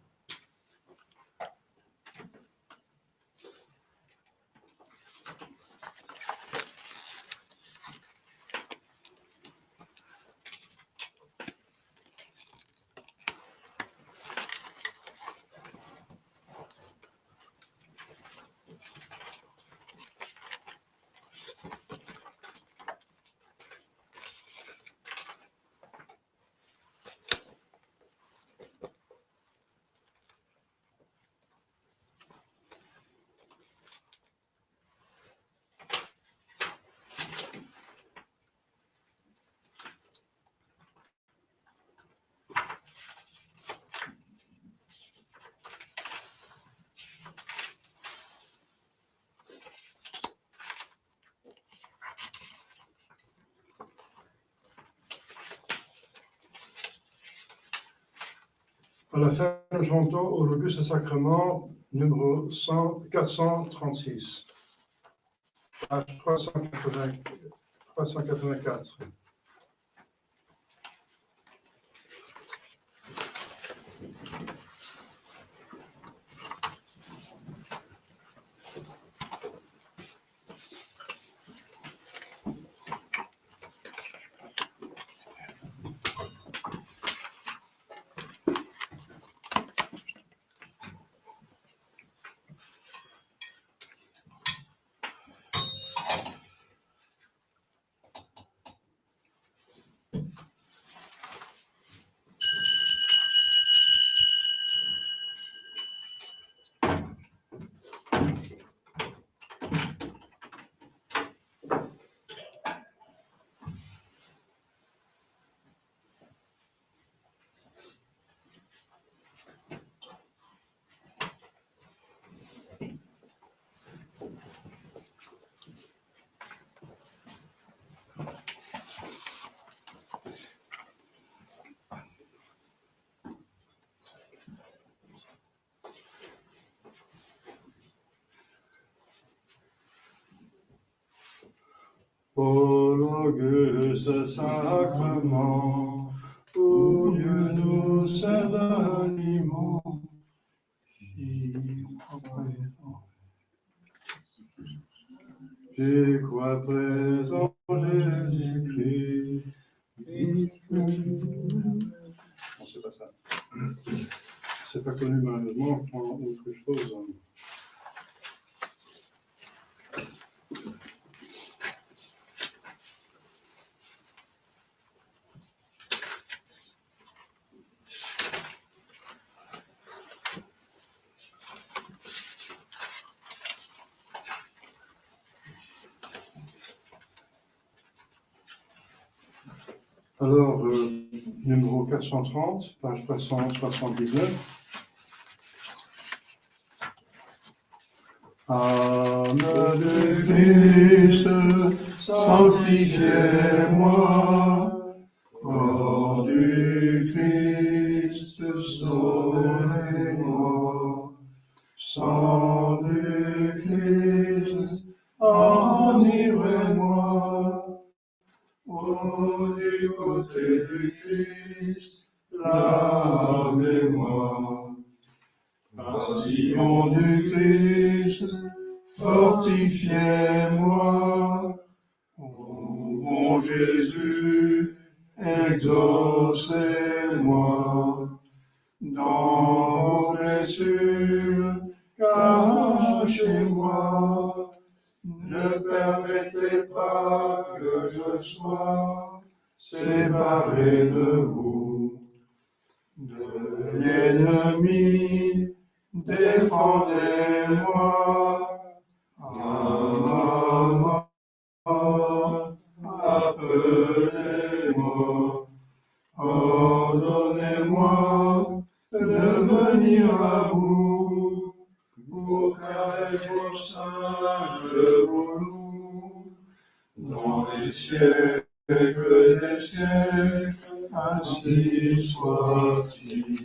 Speaker 1: À la fin, j'entends au Auguste Sacrement, numéro 436, page 384. Au l'auguste sacrement, où Dieu nous sert d'aliment, j'y crois présent Jésus-Christ. Non, c'est pas ça. C'est pas connu malheureusement, on prend autre chose. Alors, numéro 430, page 379. Âme de Christ, sanctifiez-moi. Corps du Christ, sauvez-moi. Sang du Christ, enivrez-moi. Du côté du Christ, lavez-moi. Passion du Christ, fortifiez-moi. Ô mon Jésus, exaucez-moi. Dans vos blessures, cachez-moi. Ne permettez pas que je sois séparé de vous. De l'ennemi, défendez-moi. À ma mort, appelez-moi. Ordonnez-moi de venir à vous. Pour qu'avec vos saints je vous loue, dans les siècles des siècles, ainsi soit-il.